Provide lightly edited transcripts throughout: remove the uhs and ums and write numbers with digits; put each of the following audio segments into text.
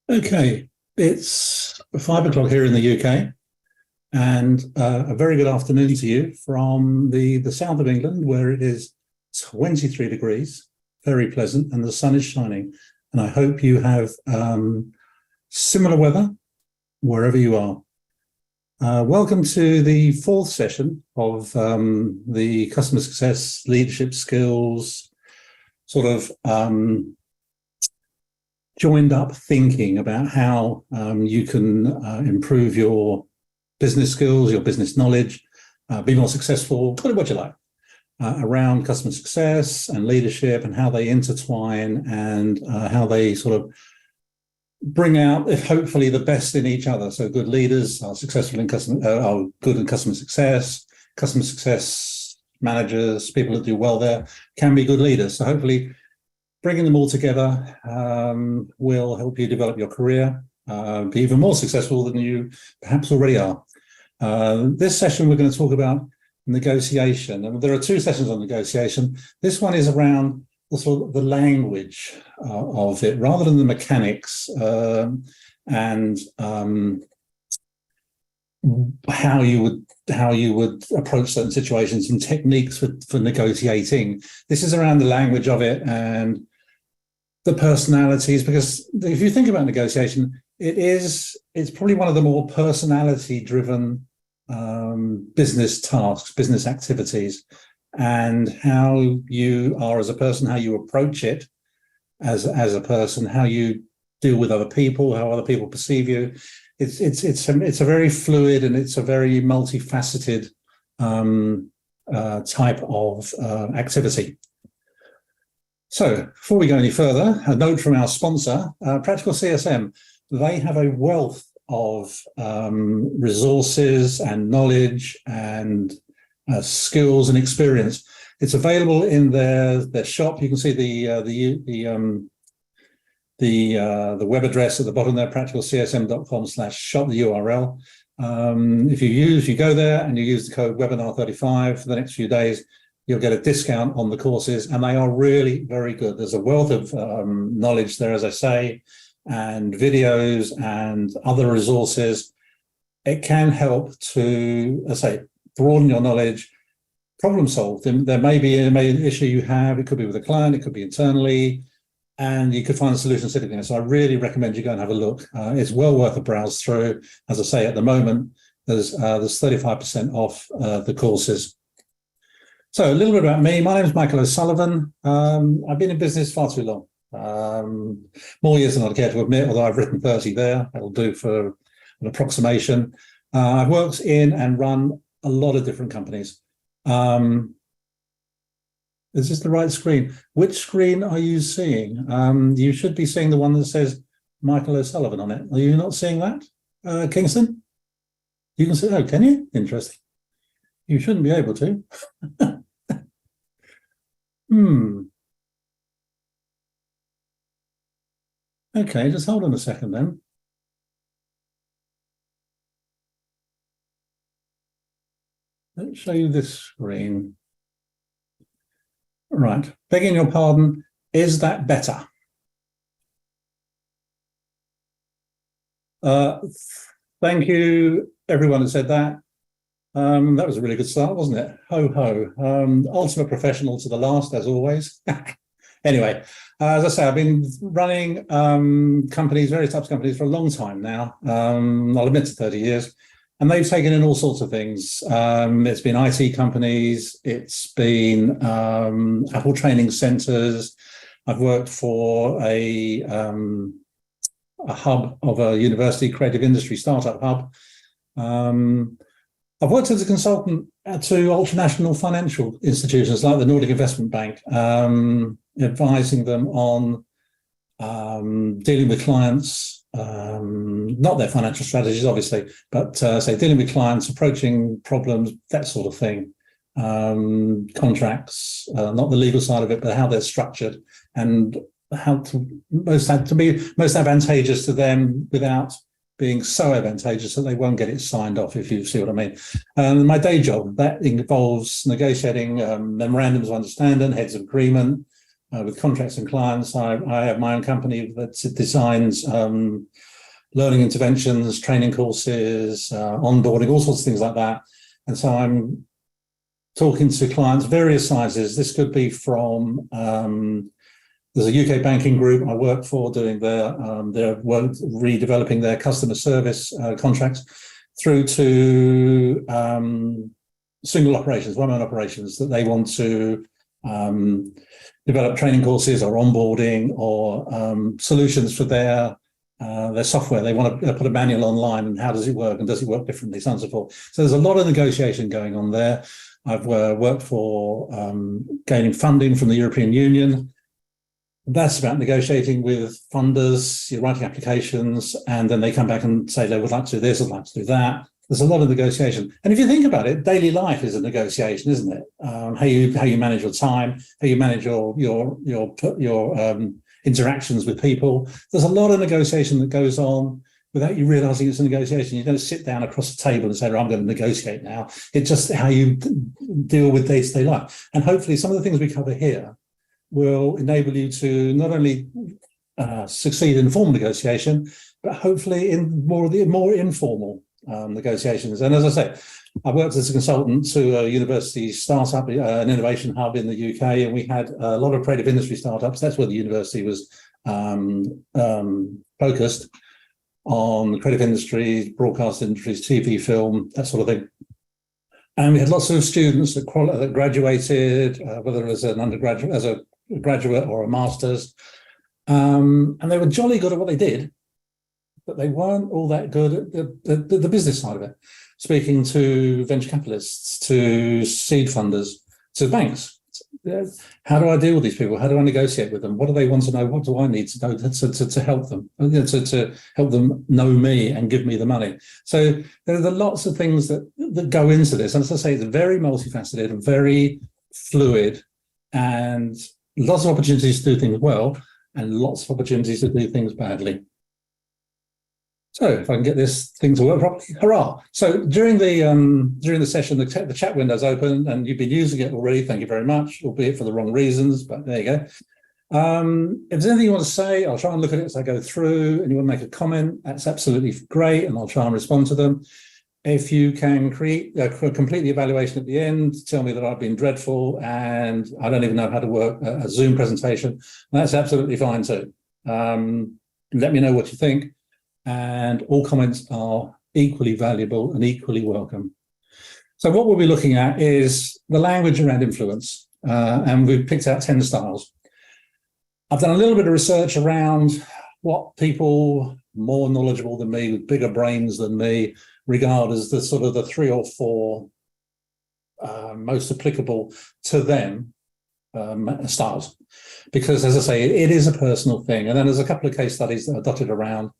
Okay, it's 5 o'clock here in the UK, and a very good afternoon to you from the south of England, where it is 23 degrees, very pleasant, and the sun is shining. And I hope you have similar weather wherever you are. Welcome to the fourth session of the customer success leadership skills sort of joined up thinking about how you can improve your business skills, your business knowledge, be more successful, call it what you like, around customer success and leadership and how they intertwine and how they sort of bring out, if hopefully, the best in each other. So good leaders are successful in are good in customer success managers, people that do well there can be good leaders. So hopefully bringing them all together will help you develop your career, be even more successful than you perhaps already are. This session, we're going to talk about negotiation. And there are two sessions on negotiation. This one is around the language of it, rather than the mechanics and how you would approach certain situations and techniques for negotiating. This is around the language of it and the personalities, because if you think about negotiation, it's probably one of the more personality-driven business tasks, business activities, and how you are as a person, how you approach it as a person, how you deal with other people, how other people perceive you. It's a very fluid and it's a very multifaceted type of activity. So before we go any further, a note from our sponsor, Practical CSM. They have a wealth of resources and knowledge and skills and experience. It's available in their shop. You can see the web address at the bottom there, practicalcsm.com/shop, the URL. If you go there and you use the code webinar35 for the next few days, you'll get a discount on the courses, and they are really very good. There's a wealth of knowledge there, as I say, and videos and other resources. It can help to, as I say, broaden your knowledge, problem solve. There may be an issue you have. It could be with a client, it could be internally, and you could find a solution sitting there. So I really recommend you go and have a look. It's well worth a browse through. As I say, at the moment, there's 35% off the courses. So a little bit about me. My name is Michael O'Sullivan. I've been in business far too long. More years than I'd care to admit, although I've written 30 there. That'll do for an approximation. I've worked in and run a lot of different companies. Is this the right screen? Which screen are you seeing? You should be seeing the one that says Michael O'Sullivan on it. Are you not seeing that, Kingston? You can see, oh, can you? Interesting. You shouldn't be able to. Okay, just hold on a second then. Let's show you this screen. Right, begging your pardon, is that better? Thank you, everyone who said that. That was a really good start, wasn't it? Ho, ho. Ultimate professional to the last, as always. Anyway, as I say, I've been running companies, various types of companies for a long time now. I'll admit to 30 years. And they've taken in all sorts of things. It's been IT companies. It's been Apple training centers. I've worked for a hub of a university creative industry startup hub. I've worked as a consultant to ultranational financial institutions like the Nordic Investment Bank, advising them on dealing with clients, not their financial strategies, obviously, but say dealing with clients, approaching problems, that sort of thing. Contracts, not the legal side of it, but how they're structured and how to be most advantageous to them without being so advantageous that they won't get it signed off, if you see what I mean. My day job, that involves negotiating memorandums of understanding, heads of agreement, with contracts and clients. I have my own company that designs learning interventions, training courses, onboarding, all sorts of things like that. And so I'm talking to clients, various sizes. This could be from, there's a UK banking group I work for doing their work, redeveloping their customer service contracts, through to single operations, one-man operations that they want to develop training courses or onboarding or solutions for their software. They want to put a manual online, and how does it work, and does it work differently, so on and so forth. So there's a lot of negotiation going on there. I've worked for gaining funding from the European Union. That's about negotiating with funders. You're writing applications, and then they come back and say they would like to do this, I'd like to do that. There's a lot of negotiation, and if you think about it, daily life is a negotiation, isn't it? How you manage your time, how you manage your interactions with people. There's a lot of negotiation that goes on without you realizing it's a negotiation. You don't sit down across the table and say, I'm going to negotiate now. It's just how you deal with day-to-day life. And hopefully some of the things we cover here will enable you to not only succeed in formal negotiation, but hopefully in more informal negotiations. And as I say, I worked as a consultant to a university startup, an innovation hub in the UK, and we had a lot of creative industry startups. That's where the university was focused on creative industries, broadcast industries, TV, film, that sort of thing. And we had lots of students that graduated, whether it was an undergraduate, as a graduate or a master's, and they were jolly good at what they did, but they weren't all that good at the business side of it. Speaking to venture capitalists, to seed funders, to banks. How do I deal with these people? How do I negotiate with them? What do they want to know? What do I need to know to help them? To help them know me and give me the money. So there are lots of things that go into this. And as I say, it's very multifaceted, very fluid, and lots of opportunities to do things well and lots of opportunities to do things badly. So if I can get this thing to work properly, hurrah. So during the session, the chat window's open, and you've been using it already. Thank you very much, albeit for the wrong reasons, but there you go. If there's anything you want to say, I'll try and look at it as I go through, and you want to make a comment, that's absolutely great, and I'll try and respond to them. If you can complete the evaluation at the end, tell me that I've been dreadful and I don't even know how to work a Zoom presentation, that's absolutely fine too. Let me know what you think. And all comments are equally valuable and equally welcome. So what we'll be looking at is the language around influence, and we've picked out 10 styles. I've done a little bit of research around what people more knowledgeable than me, with bigger brains than me, regard as the sort of the 3 or 4 most applicable to them styles. Because as I say, it is a personal thing. And then there's a couple of case studies that are dotted around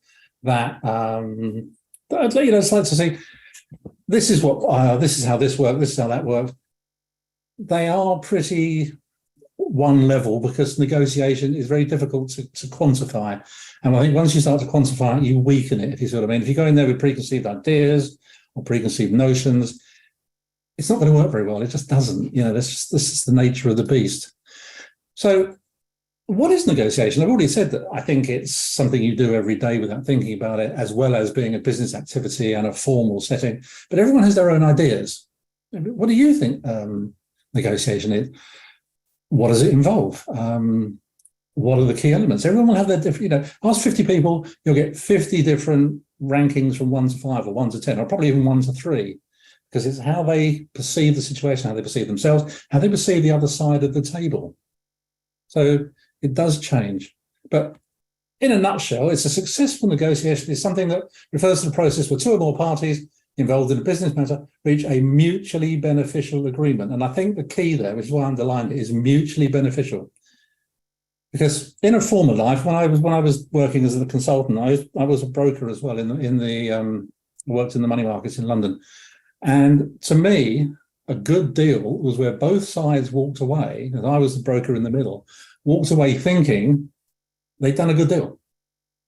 that I'd let you know, like to see, this is how this works, this is how that works. They are pretty one level because negotiation is very difficult to quantify. And I think once you start to quantify it, you weaken it, if you see what I mean. If you go in there with preconceived ideas or preconceived notions, it's not going to work very well. It just doesn't. You know, this is the nature of the beast. So what is negotiation? I've already said that I think it's something you do every day without thinking about it, as well as being a business activity and a formal setting. But everyone has their own ideas. What do you think negotiation is? What does it involve? What are the key elements? Everyone will have their different, ask 50 people, you'll get 50 different rankings from 1 to 5 or 1 to 10, or probably even 1 to 3, because it's how they perceive the situation, how they perceive themselves, how they perceive the other side of the table. So it does change. But in a nutshell, it's a successful negotiation is something that refers to the process where 2 or more parties involved in a business matter reach a mutually beneficial agreement. And I think the key there, which is why I underlined it, is mutually beneficial. Because in a former life, when I was working as a consultant, I was a broker as well worked in the money markets in London. And to me, a good deal was where both sides walked away, and I was the broker in the middle, walked away thinking they'd done a good deal.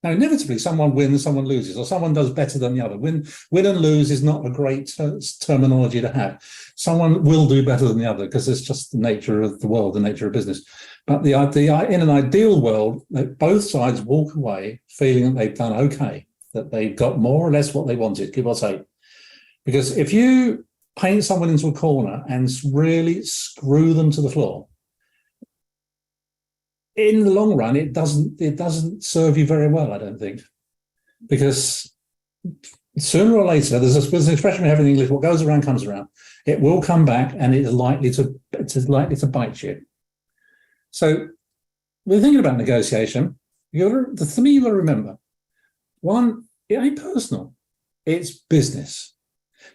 Now, inevitably, someone wins, someone loses, or someone does better than the other. Win and lose is not a great terminology to have. Someone will do better than the other because it's just the nature of the world, the nature of business. But in an ideal world, both sides walk away feeling that they've done okay, that they've got more or less what they wanted, give or take. Because if you paint someone into a corner and really screw them to the floor, in the long run, it doesn't serve you very well, I don't think, because sooner or later, there's an expression we have in English: what goes around comes around. It will come back, and it's likely to bite you. So, we're thinking about negotiation. The thing you've got to remember: one, it ain't personal; it's business.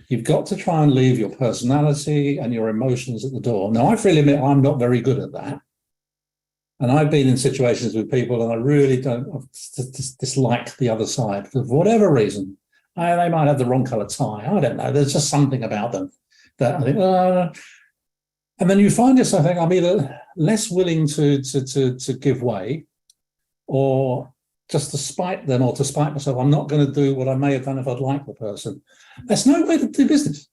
You've got to try and leave your personality and your emotions at the door. Now, I freely admit I'm not very good at that. And I've been in situations with people and I really don't dislike the other side for whatever reason. They might have the wrong colour tie. I don't know. There's just something about them that I think, and then you find yourself thinking, I'm either less willing to give way, or just to spite them, or to spite myself, I'm not going to do what I may have done if I'd liked the person. There's no way to do business.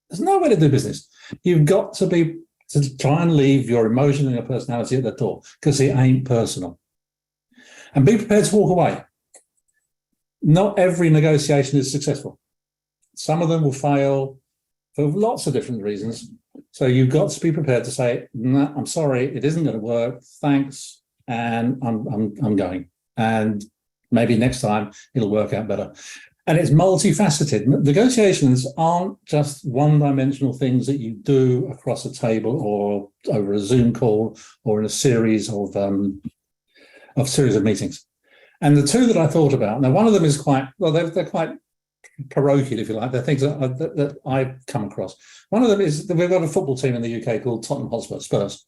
There's no way to do business. You've got to try and leave your emotion and your personality at the door, because it ain't personal. And be prepared to walk away. Not every negotiation is successful. Some of them will fail for lots of different reasons. So you've got to be prepared to say, no, I'm sorry, it isn't going to work. Thanks. And I'm going. And maybe next time it'll work out better. And it's multifaceted. Negotiations aren't just one-dimensional things that you do across a table or over a Zoom call or in a series of meetings. And the two that I thought about, now one of them is they're quite parochial, if you like. They're things that I've come across. One of them is that we've got a football team in the UK called Tottenham Hotspur, Spurs,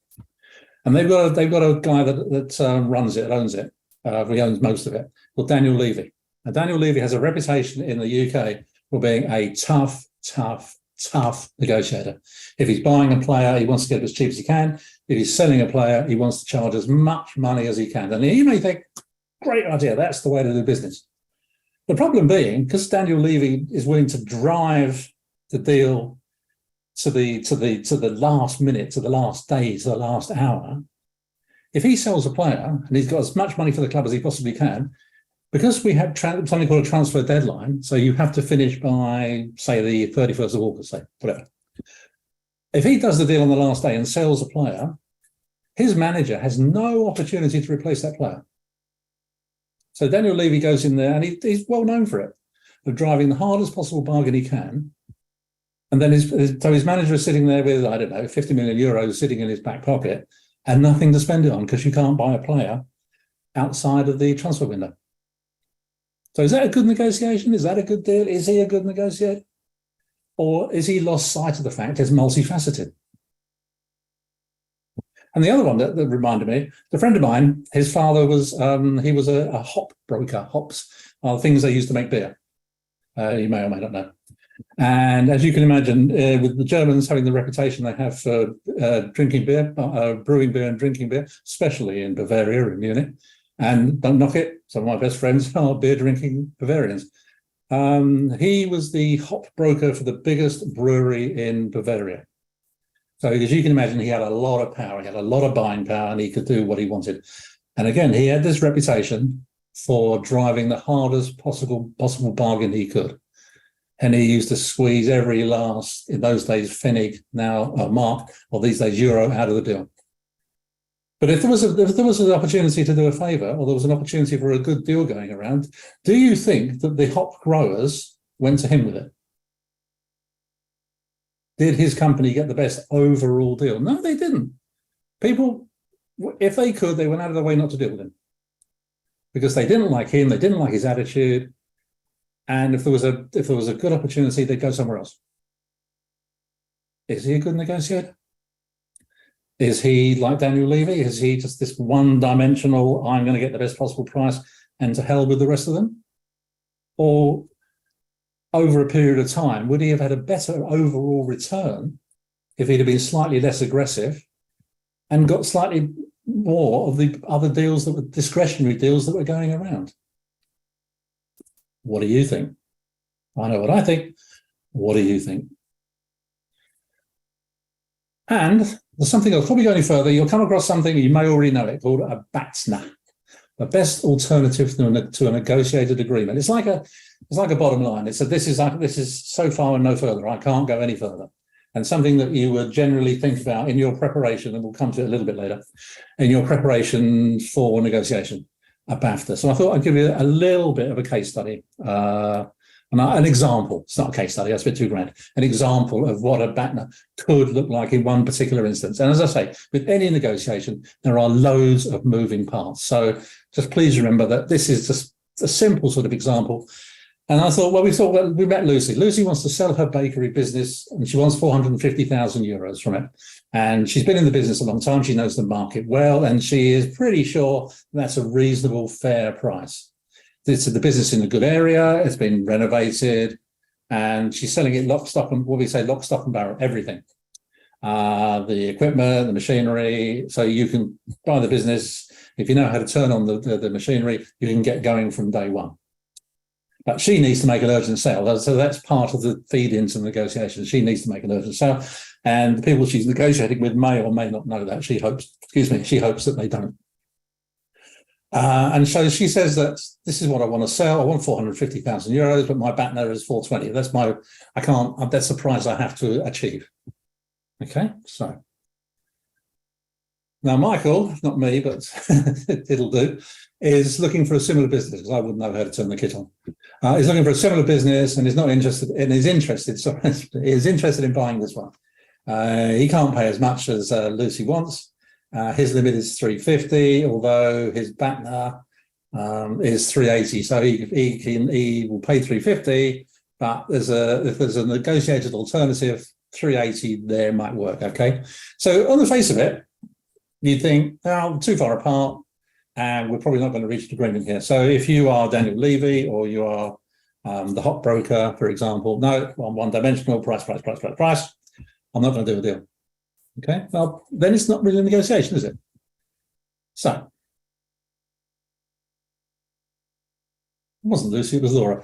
and they've got a guy that runs it, owns it. He owns most of it, called Daniel Levy. Now, Daniel Levy has a reputation in the UK for being a tough negotiator. If he's buying a player, he wants to get it as cheap as he can. If he's selling a player, he wants to charge as much money as he can. And you may think, great idea, that's the way to do business. The problem being, because Daniel Levy is willing to drive the deal to the last minute, to the last day, to the last hour, if he sells a player and he's got as much money for the club as he possibly can, because we have something called a transfer deadline, so you have to finish by, say, the 31st of August, say, whatever. If he does the deal on the last day and sells a player, his manager has no opportunity to replace that player. So Daniel Levy goes in there, and he's well known for it, of driving the hardest possible bargain he can. And then his manager is sitting there with, I don't know, 50 million euros sitting in his back pocket and nothing to spend it on, because you can't buy a player outside of the transfer window. So is that a good negotiation? Is that a good deal? Is he a good negotiator? Or is he lost sight of the fact it's multifaceted? And the other one that reminded me, a friend of mine, his father was, he was a hop broker. Hops are things they used to make beer. You may or may not know. And as you can imagine, with the Germans having the reputation they have for drinking beer, brewing beer and drinking beer, especially in Bavaria and Munich, and don't knock it, some of my best friends are beer drinking Bavarians. He was the hop broker for the biggest brewery in Bavaria. So as you can imagine, he had a lot of power, he had a lot of buying power, and he could do what he wanted. And again, he had this reputation for driving the hardest possible bargain he could. And he used to squeeze every last, in those days, Pfennig, now mark, or these days euro, out of the deal. But if there was an opportunity to do a favour, or there was an opportunity for a good deal going around, do you think that the hop growers went to him with it? Did his company get the best overall deal? No, they didn't. People, if they could, they went out of their way not to deal with him, because they didn't like him, they didn't like his attitude, and if there was a good opportunity, they'd go somewhere else. Is he a good negotiator? Is he like Daniel Levy? Is he just this one-dimensional, I'm going to get the best possible price and to hell with the rest of them? Or over a period of time, would he have had a better overall return if he'd have been slightly less aggressive and got slightly more of the other deals that were discretionary deals that were going around? What do you think? I know what I think. What do you think? And there's something else. Before we go any further, you'll come across something, you may already know it, called a BATNA, the best alternative to a negotiated agreement. It's like a bottom line. It's this is so far and no further. I can't go any further. And something that you would generally think about in your preparation, and we'll come to it a little bit later, in your preparation for negotiation, a BAFTA. So I thought I'd give you a little bit of a case study, an example. It's not a case study, that's a bit too grand. An example of what a BATNA could look like in one particular instance. And as I say, with any negotiation, there are loads of moving parts. So just please remember that this is just a simple sort of example. And I thought, well, we met Lucy. Lucy wants to sell her bakery business and she wants 450,000 euros from it. And she's been in the business a long time. She knows the market well, and she is pretty sure that's a reasonable, fair price. It's the business in a good area. It's been renovated, and she's selling it lock, stock, and lock, stock, and barrel, everything. The equipment, the machinery. So you can buy the business. If you know how to turn on the machinery, you can get going from day one. But she needs to make an urgent sale. So that's part of the feed into the negotiations. She needs to make an urgent sale. And the people she's negotiating with may or may not know that. She hopes that they don't. And so she says that this is what I want to sell. I want 450,000 euros, but my BATNA is 420. That's the price I have to achieve. Okay, so. Now, Michael, not me, but it'll do, is looking for a similar business, because I wouldn't know how to turn the kit on. He's looking for a similar business and is interested in buying this one. He can't pay as much as Lucy wants. His limit is 350, although his BATNA is 380. So he will pay 350, but if there's a negotiated alternative, 380 there might work. Okay. So on the face of it, you think, oh, too far apart, and we're probably not going to reach an agreement here. So if you are Daniel Levy, or you are the hot broker, for example, no, one-dimensional, price. I'm not going to do a deal. Okay, well, then it's not really a negotiation, is it? So, it wasn't Lucy, it was Laura.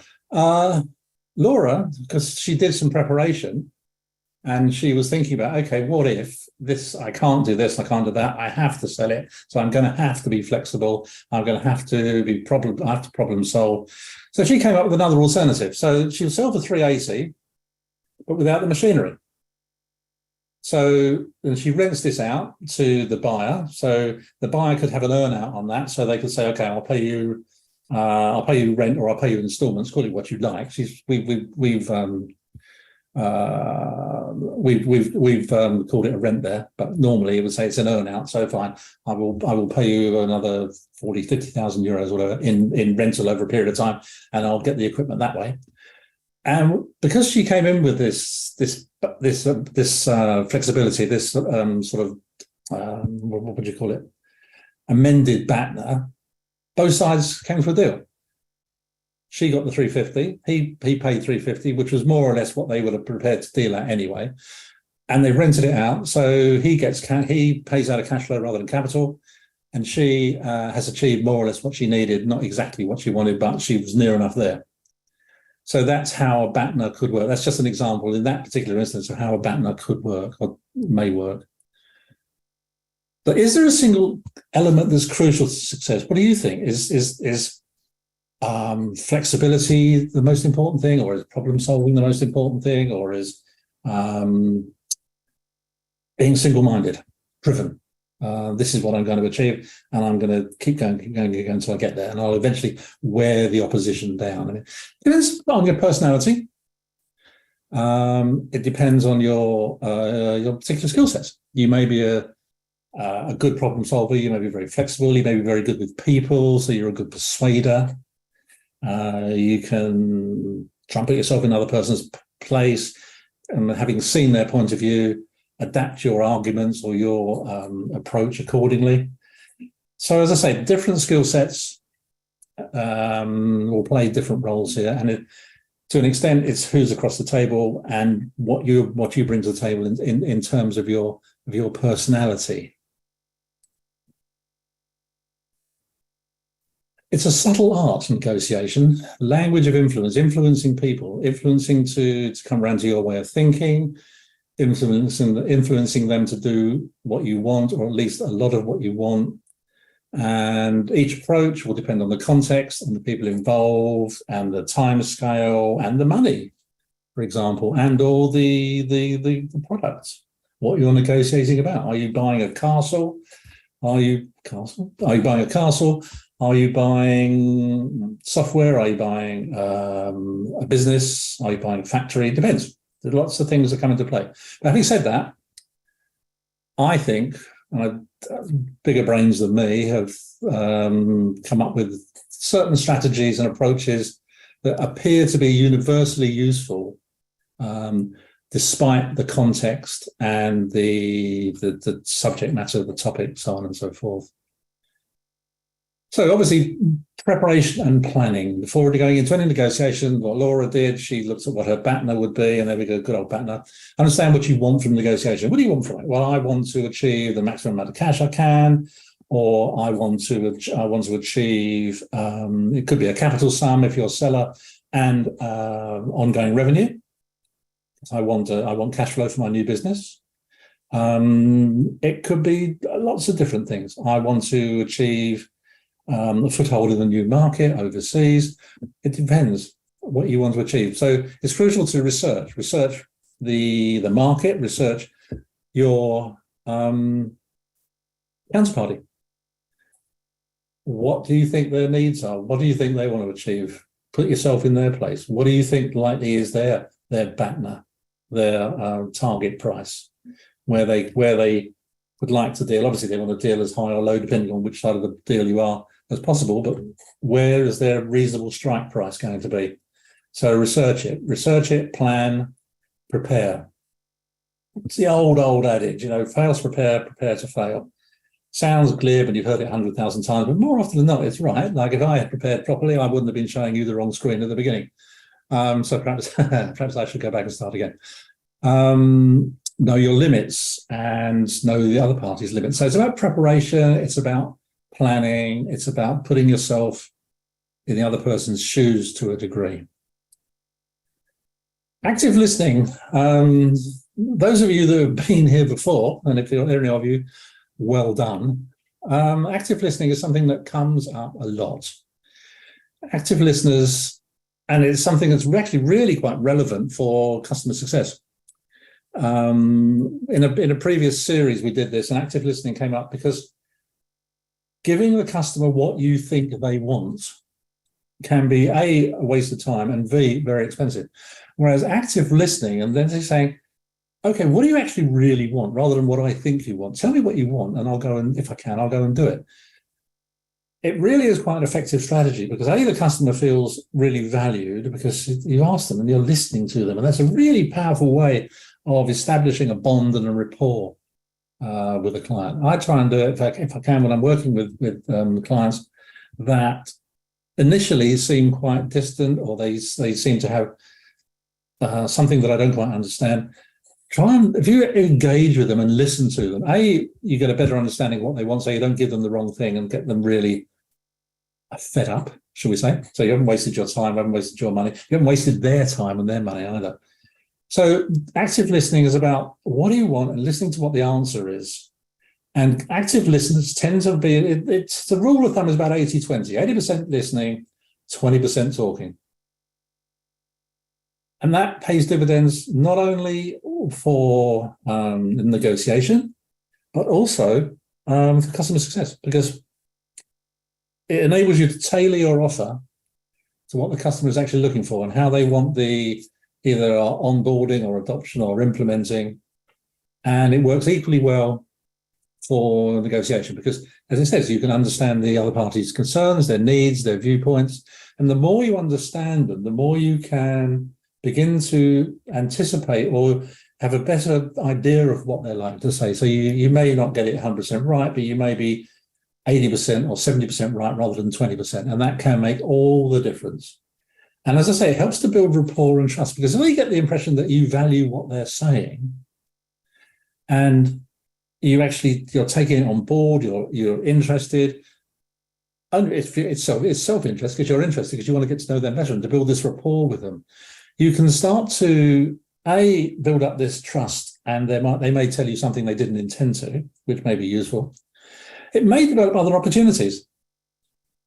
Laura, because she did some preparation, and she was thinking about, okay, what if I can't do this, I can't do that, I have to sell it, so I'm going to have to be flexible, I'm going to have to problem solve. So she came up with another alternative. So she'll sell for 380, but without the machinery. So and she rents this out to the buyer. So the buyer could have an earn out on that. So they could say, okay, I'll pay you rent, or I'll pay you installments, call it what you like. We've called it a rent there, but normally it would say it's an earn out. So fine, I will pay you another 50,000 euros, whatever, in rental over a period of time, and I'll get the equipment that way. And because she came in with this flexibility, this what would you call it, amended BATNA, both sides came for a deal. She got the 350, he paid 350, which was more or less what they would have prepared to deal at anyway. And they rented it out, so he pays out of cash flow rather than capital, and she has achieved more or less what she needed, not exactly what she wanted, but she was near enough there. So that's how a BATNA could work. That's just an example in that particular instance of how a BATNA could work, or may work. But is there a single element that's crucial to success? What do you think? Is flexibility the most important thing, or is problem solving the most important thing, or is being single-minded, driven? This is what I'm going to achieve, and I'm going to keep going until I get there, and I'll eventually wear the opposition down. I mean, it depends on your personality. It depends on your particular skill sets. You may be a good problem solver. You may be very flexible. You may be very good with people, so you're a good persuader. You can try and put yourself in another person's place, and having seen their point of view, adapt your arguments or your approach accordingly. So as I say, different skill sets will play different roles here, and to an extent, it's who's across the table and what you bring to the table in terms of your personality. It's a subtle art, negotiation, language of influence, influencing people, influencing to come around to your way of thinking, influencing them to do what you want, or at least a lot of what you want. And each approach will depend on the context and the people involved and the time scale and the money, for example, and all the products. What you're negotiating about. Are you buying a castle? Are you buying a castle? Are you buying software? Are you buying a business? Are you buying a factory? It depends. There's lots of things that come into play. But having said that, I think, bigger brains than me have come up with certain strategies and approaches that appear to be universally useful, despite the context and the subject matter of the topic, so on and so forth. So obviously, preparation and planning. Before going into any negotiation, what Laura did, she looked at what her BATNA would be, and there we go, good old BATNA. Understand what you want from negotiation. What do you want from it? Well, I want to achieve the maximum amount of cash I can, or I want to achieve, it could be a capital sum if you're a seller, and ongoing revenue. I want cash flow for my new business. It could be lots of different things. I want to achieve a foothold in the new market overseas. It depends what you want to achieve. So it's crucial to research the market, research your counterparty. What do you think their needs are? What do you think they want to achieve? Put yourself in their place. What do you think likely is their BATNA, their target price, where they would like to deal? Obviously, they want to deal as high or low, depending on which side of the deal you are, as possible, but where is their reasonable strike price going to be? So research it, plan, prepare. It's the old adage, fail to prepare, prepare to fail. Sounds glib and you've heard it 100,000 times, but more often than not, it's right. Like if I had prepared properly, I wouldn't have been showing you the wrong screen at the beginning. So perhaps I should go back and start again. Know your limits and know the other party's limits. So it's about preparation, it's about planning, it's about putting yourself in the other person's shoes to a degree. Active listening. Those of you that have been here before, and if there are any of you, well done. Active listening is something that comes up a lot. Active listeners, and it's something that's actually really quite relevant for customer success. In a previous series we did this, and active listening came up because giving the customer what you think they want can be A, a waste of time, and B, very expensive. Whereas active listening, and then they're saying, okay, what do you actually really want, rather than what I think you want? Tell me what you want, and I'll go and, if I can, I'll go and do it. It really is quite an effective strategy because A, the customer feels really valued because you ask them and you're listening to them. And that's a really powerful way of establishing a bond and a rapport with a client. I try and do it, if I can, when I'm working with clients that initially seem quite distant, or they seem to have something that I don't quite understand. Try and, if you engage with them and listen to them, A, you get a better understanding of what they want, so you don't give them the wrong thing and get them really fed up, shall we say. So you haven't wasted your time, you haven't wasted your money, you haven't wasted their time and their money either. So active listening is about what do you want and listening to what the answer is. And active listeners tend to be, it's the rule of thumb is about 80-20, 80% listening, 20% talking. And that pays dividends not only for negotiation, but also for customer success, because it enables you to tailor your offer to what the customer is actually looking for and how they want the either onboarding or adoption or implementing. And it works equally well for negotiation because, as I said, you can understand the other party's concerns, their needs, their viewpoints. And the more you understand them, the more you can begin to anticipate or have a better idea of what they're like to say. So you may not get it 100% right, but you may be 80% or 70% right rather than 20%. And that can make all the difference. And as I say, it helps to build rapport and trust, because if they get the impression that you value what they're saying and you're taking it on board, you're interested, it's self-interest because you're interested, because you want to get to know them better and to build this rapport with them. You can start to build up this trust, and they may tell you something they didn't intend to, which may be useful. It may develop other opportunities.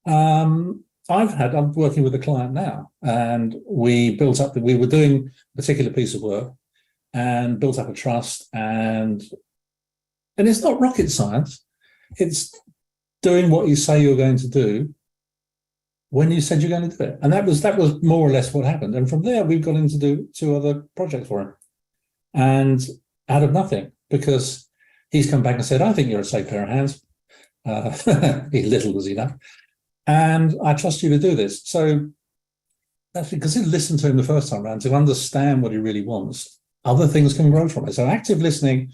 I'm working with a client now, and we were doing a particular piece of work and built up a trust, and it's not rocket science. It's doing what you say you're going to do when you said you're going to do it. And that was more or less what happened. And from there, we've gone in to do 2 other projects for him. And out of nothing, because he's come back and said, I think you're a safe pair of hands. Little does he know. And I trust you to do this. So that's because he listened to him the first time around to understand what he really wants. Other things can grow from it. So active listening,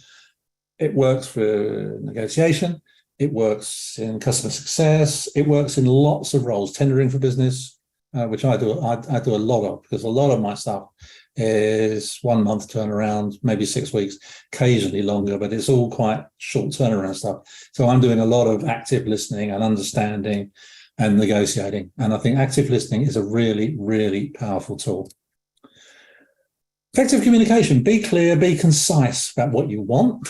it works for negotiation. It works in customer success. It works in lots of roles, tendering for business, which I do a lot of, because a lot of my stuff is 1 month turnaround, maybe 6 weeks, occasionally longer, but it's all quite short turnaround stuff. So I'm doing a lot of active listening and understanding and negotiating. And I think active listening is a really, really powerful tool. Effective communication, be clear, be concise about what you want,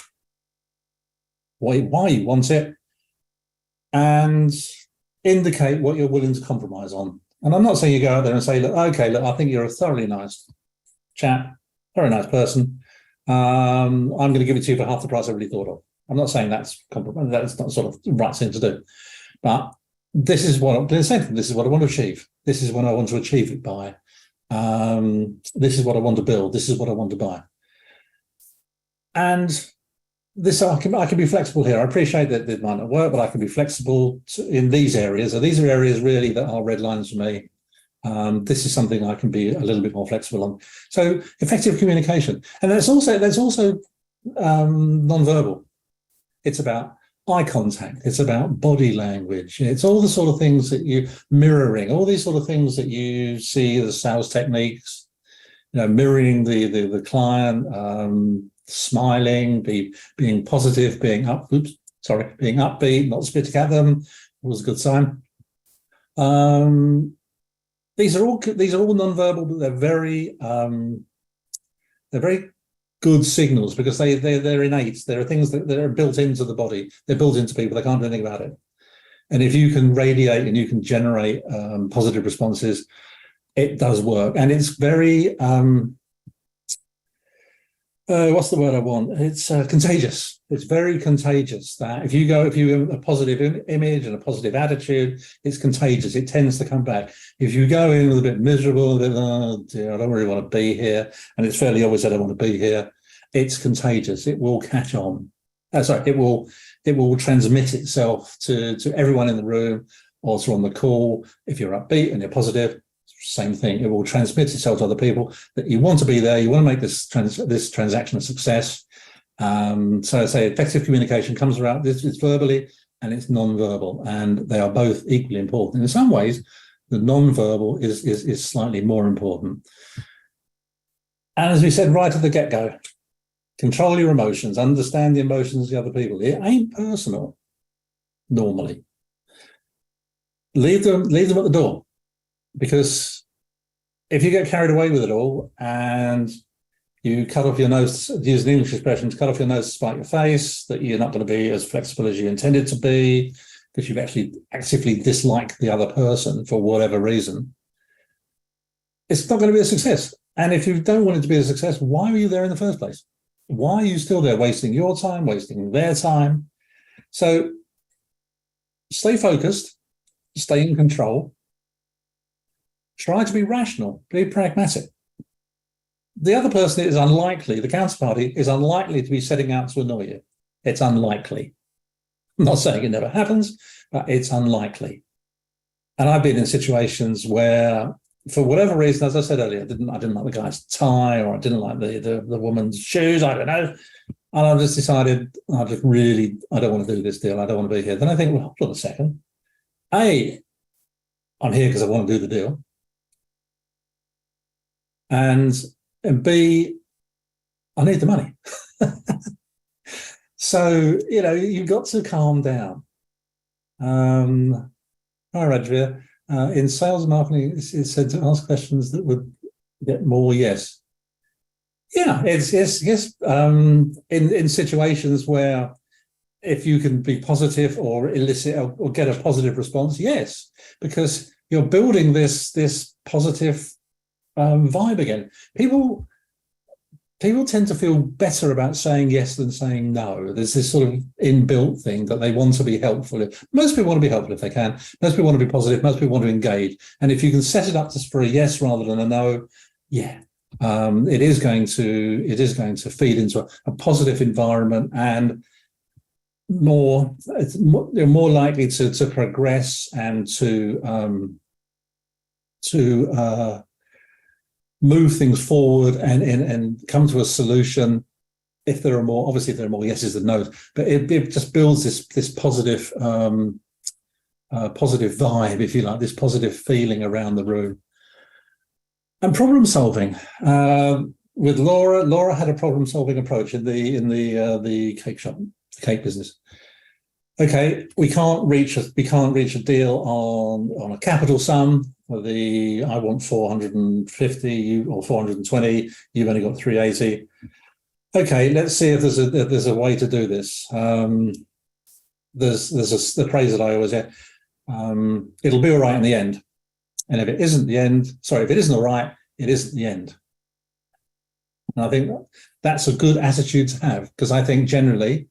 why you want it, and indicate what you're willing to compromise on. And I'm not saying you go out there and say, look, I think you're a thoroughly nice chap, very nice person. I'm going to give it to you for half the price I really thought of. I'm not saying that's compromise. That's not sort of the right thing to do. But this is what I want to achieve. This is what I want to achieve it by. This is what I want to build. This is what I want to buy. And this, I can be flexible here. I appreciate that it might not work, but I can be flexible in these areas. So these are areas really that are red lines for me. This is something I can be a little bit more flexible on. So effective communication. And there's also non-verbal. It's about eye contact. It's about body language. It's all the sort of things that you mirroring, all these sort of things that you see as sales techniques, mirroring the client, smiling, being positive, being upbeat, not spitting at them was a good sign. These are all non-verbal, but they're very good signals because they're innate. There are things that are built into the body. They're built into people. They can't do anything about it. And if you can radiate and you can generate positive responses, it does work. And it's very what's the word I want? It's contagious. It's very contagious. That if you have a positive image and a positive attitude, it's contagious. It tends to come back. If you go in with a bit miserable, a bit, oh dear, I don't really want to be here, and it's fairly obvious I don't want to be here, it's contagious. It will catch on. It will transmit itself to everyone in the room, also on the call. If you're upbeat and you're positive, same thing. It will transmit itself to other people that you want to be there. You want to make this transaction a success. So I say effective communication comes around. It's verbally and it's non-verbal, and they are both equally important. In some ways, the non-verbal is slightly more important. And as we said right at the get-go, control your emotions, understand the emotions of the other people. It ain't personal normally. Leave them at the door. Because if you get carried away with it all and you cut off your nose, use an English expression, to cut off your nose to spite your face, that you're not going to be as flexible as you intended to be, because you've actually actively disliked the other person for whatever reason, it's not going to be a success. And if you don't want it to be a success, why are you there in the first place? Why are you still there, wasting your time, wasting their time? So stay focused, stay in control. Try to be rational, be pragmatic. The other person is unlikely, the counterparty is unlikely to be setting out to annoy you. It's unlikely. I'm not saying it never happens, but it's unlikely. And I've been in situations where, for whatever reason, as I said earlier, I didn't like the guy's tie, or I didn't like the woman's shoes, I don't know. And I've just decided, I don't want to do this deal, I don't want to be here. Then I think, well, hold on a second. A, I'm here because I want to do the deal. And B, I need the money. So, you've got to calm down. And Hi, Radvia. In sales marketing, it's said to ask questions that would get more yes. Yeah, it's yes. In situations where if you can be positive or elicit or get a positive response, yes, because you're building this positive vibe again. People tend to feel better about saying yes than saying no. There's this sort of inbuilt thing that they want to be helpful. Most people want to be helpful if they can. Most people want to be positive. Most people want to engage. And if you can set it up for a yes rather than a no, yeah, it is going to feed into a positive environment, and they're more likely to progress and to move things forward and come to a solution if there are more yeses than nos, but it just builds this positive positive vibe, if you like, this positive feeling around the room. And problem solving with Laura had a problem solving approach in the cake shop, the cake business. Okay, we can't reach a deal on a capital sum. I want 450 or 420. You've only got 380. Okay, let's see if there's a way to do this. There's the phrase that I always hear. It'll be all right in the end. And if it isn't all right, it isn't the end. And I think that's a good attitude to have, because I think generally,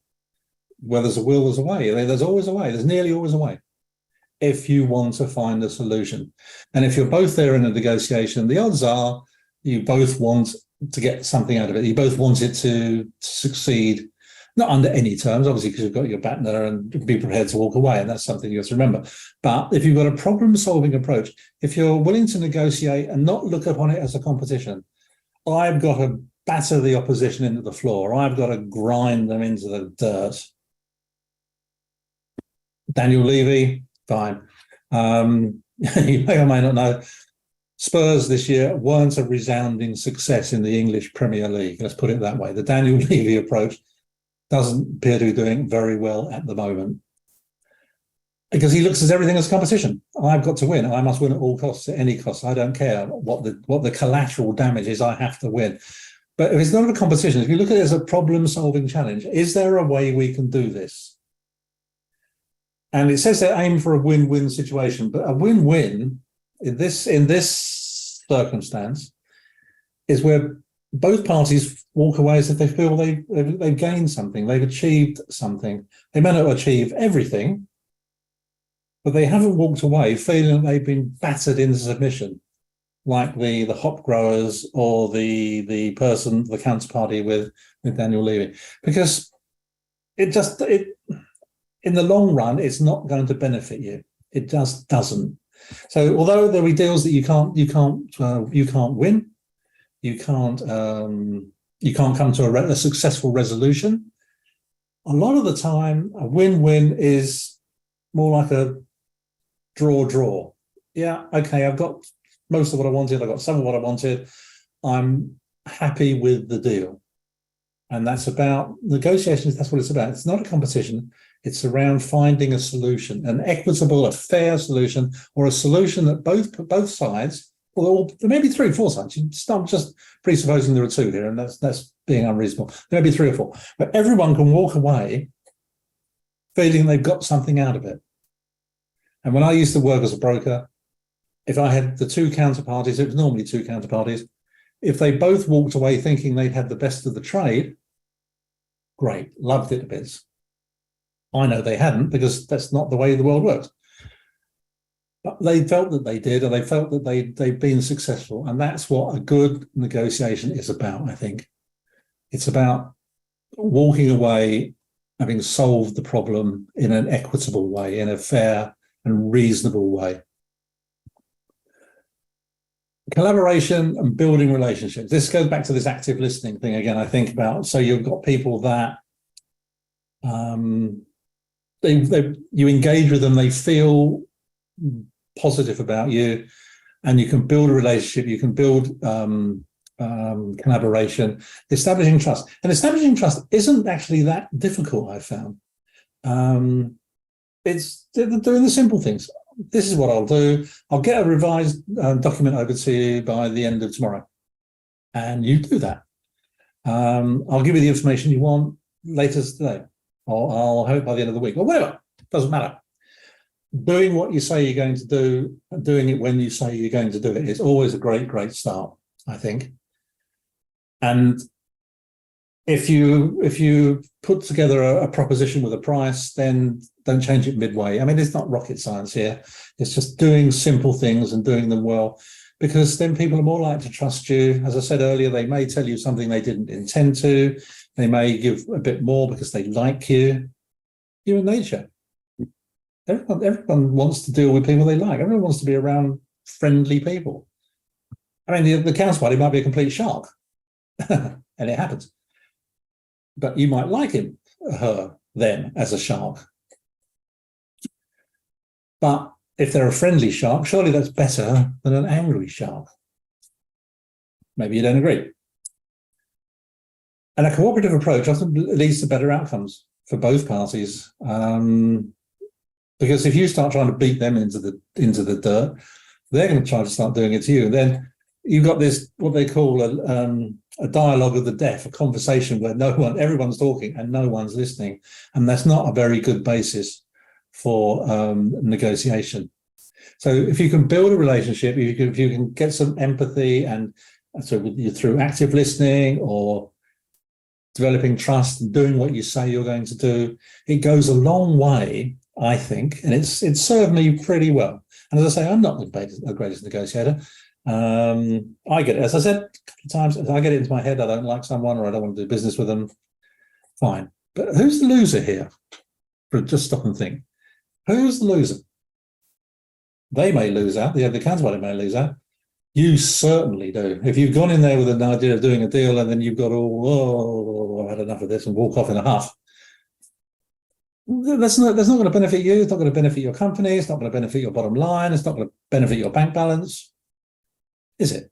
where there's a will, there's a way. There's always a way. There's nearly always a way if you want to find a solution. And if you're both there in a negotiation, the odds are you both want to get something out of it. You both want it to succeed, not under any terms, obviously, because you've got your partner, and be prepared to walk away. And that's something you have to remember. But if you've got a problem-solving approach, if you're willing to negotiate and not look upon it as a competition, I've got to batter the opposition into the floor. I've got to grind them into the dirt. Daniel Levy, fine. You may or may not know, Spurs this year weren't a resounding success in the English Premier League. Let's put it that way. The Daniel Levy approach doesn't appear to be doing very well at the moment, because he looks at everything as competition. I've got to win. I must win at all costs, at any cost. I don't care what the collateral damage is. I have to win. But if it's not a competition, if you look at it as a problem-solving challenge, is there a way we can do this? And it says they aim for a win-win situation, but a win-win in this circumstance is where both parties walk away as if they feel they've gained something, they've achieved something. They may not achieve everything, but they haven't walked away feeling that they've been battered into submission, like the hop growers or the counterparty with Daniel Levy, because it in the long run, it's not going to benefit you. It just doesn't. So although there will be deals that you can't win, you can't come to a successful resolution, a lot of the time a win-win is more like a draw. Yeah, okay, I've got most of what I wanted, I've got some of what I wanted, I'm happy with the deal. And that's about negotiations. That's what it's about. It's not a competition. It's around finding a solution, an equitable, a fair solution, or a solution that both sides, or there may be 3 or 4 sides. I'm just presupposing there are 2 here, and that's being unreasonable. There may be 3 or 4, but everyone can walk away feeling they've got something out of it. And when I used to work as a broker, if I had the 2 counterparties, it was normally 2 counterparties. If they both walked away thinking they'd had the best of the trade, great, loved it a bit. I know they hadn't, because that's not the way the world works. But they felt that they did, and they felt that they'd been successful. And that's what a good negotiation is about, I think. It's about walking away, having solved the problem in an equitable way, in a fair and reasonable way. Collaboration and building relationships. This goes back to this active listening thing again, I think about. So you've got people that you engage with them, they feel positive about you, and you can build a relationship, you can build collaboration, establishing trust. And establishing trust isn't actually that difficult, I've found. It's doing the simple things. this is what I'll do. I'll get a revised document over to you by the end of tomorrow. And you do that. I'll give you the information you want later today. I'll have it by the end of the week or whatever. Doesn't matter. Doing what you say you're going to do, doing it when you say you're going to do it is always a great, great start, I think. And if you put together a proposition with a price, then don't change it midway. I mean, it's not rocket science here. It's just doing simple things and doing them well, because then people are more likely to trust you. As I said earlier, they may tell you something they didn't intend to. They may give a bit more because they like you. Human nature. Everyone wants to deal with people they like. Everyone wants to be around friendly people. I mean, the counterparty might be a complete shark, and it happens. But you might like him, her, them as a shark. But if they're a friendly shark, surely that's better than an angry shark. Maybe you don't agree. And a cooperative approach often leads to better outcomes for both parties. Because if you start trying to beat them into the dirt, they're going to try to start doing it to you. And then you've got this, what they call a dialogue of the deaf, a conversation where everyone's talking and no one's listening. And that's not a very good basis for negotiation. So if you can build a relationship, if you can get some empathy, and so through active listening or developing trust and doing what you say you're going to do, it goes a long way, I think, and it's served me pretty well. And as I say, I'm not the greatest negotiator. I get it, as I said a couple of times, I get it into my head, I don't like someone or I don't want to do business with them, fine. But who's the loser here? Just stop and think. Who's the loser? They may lose out, the counterparty may lose out. You certainly do. If you've gone in there with an idea of doing a deal and then you've got I've had enough of this, and walk off in a huff, that's not going to benefit you. It's not going to benefit your company. It's not going to benefit your bottom line. It's not going to benefit your bank balance, is it?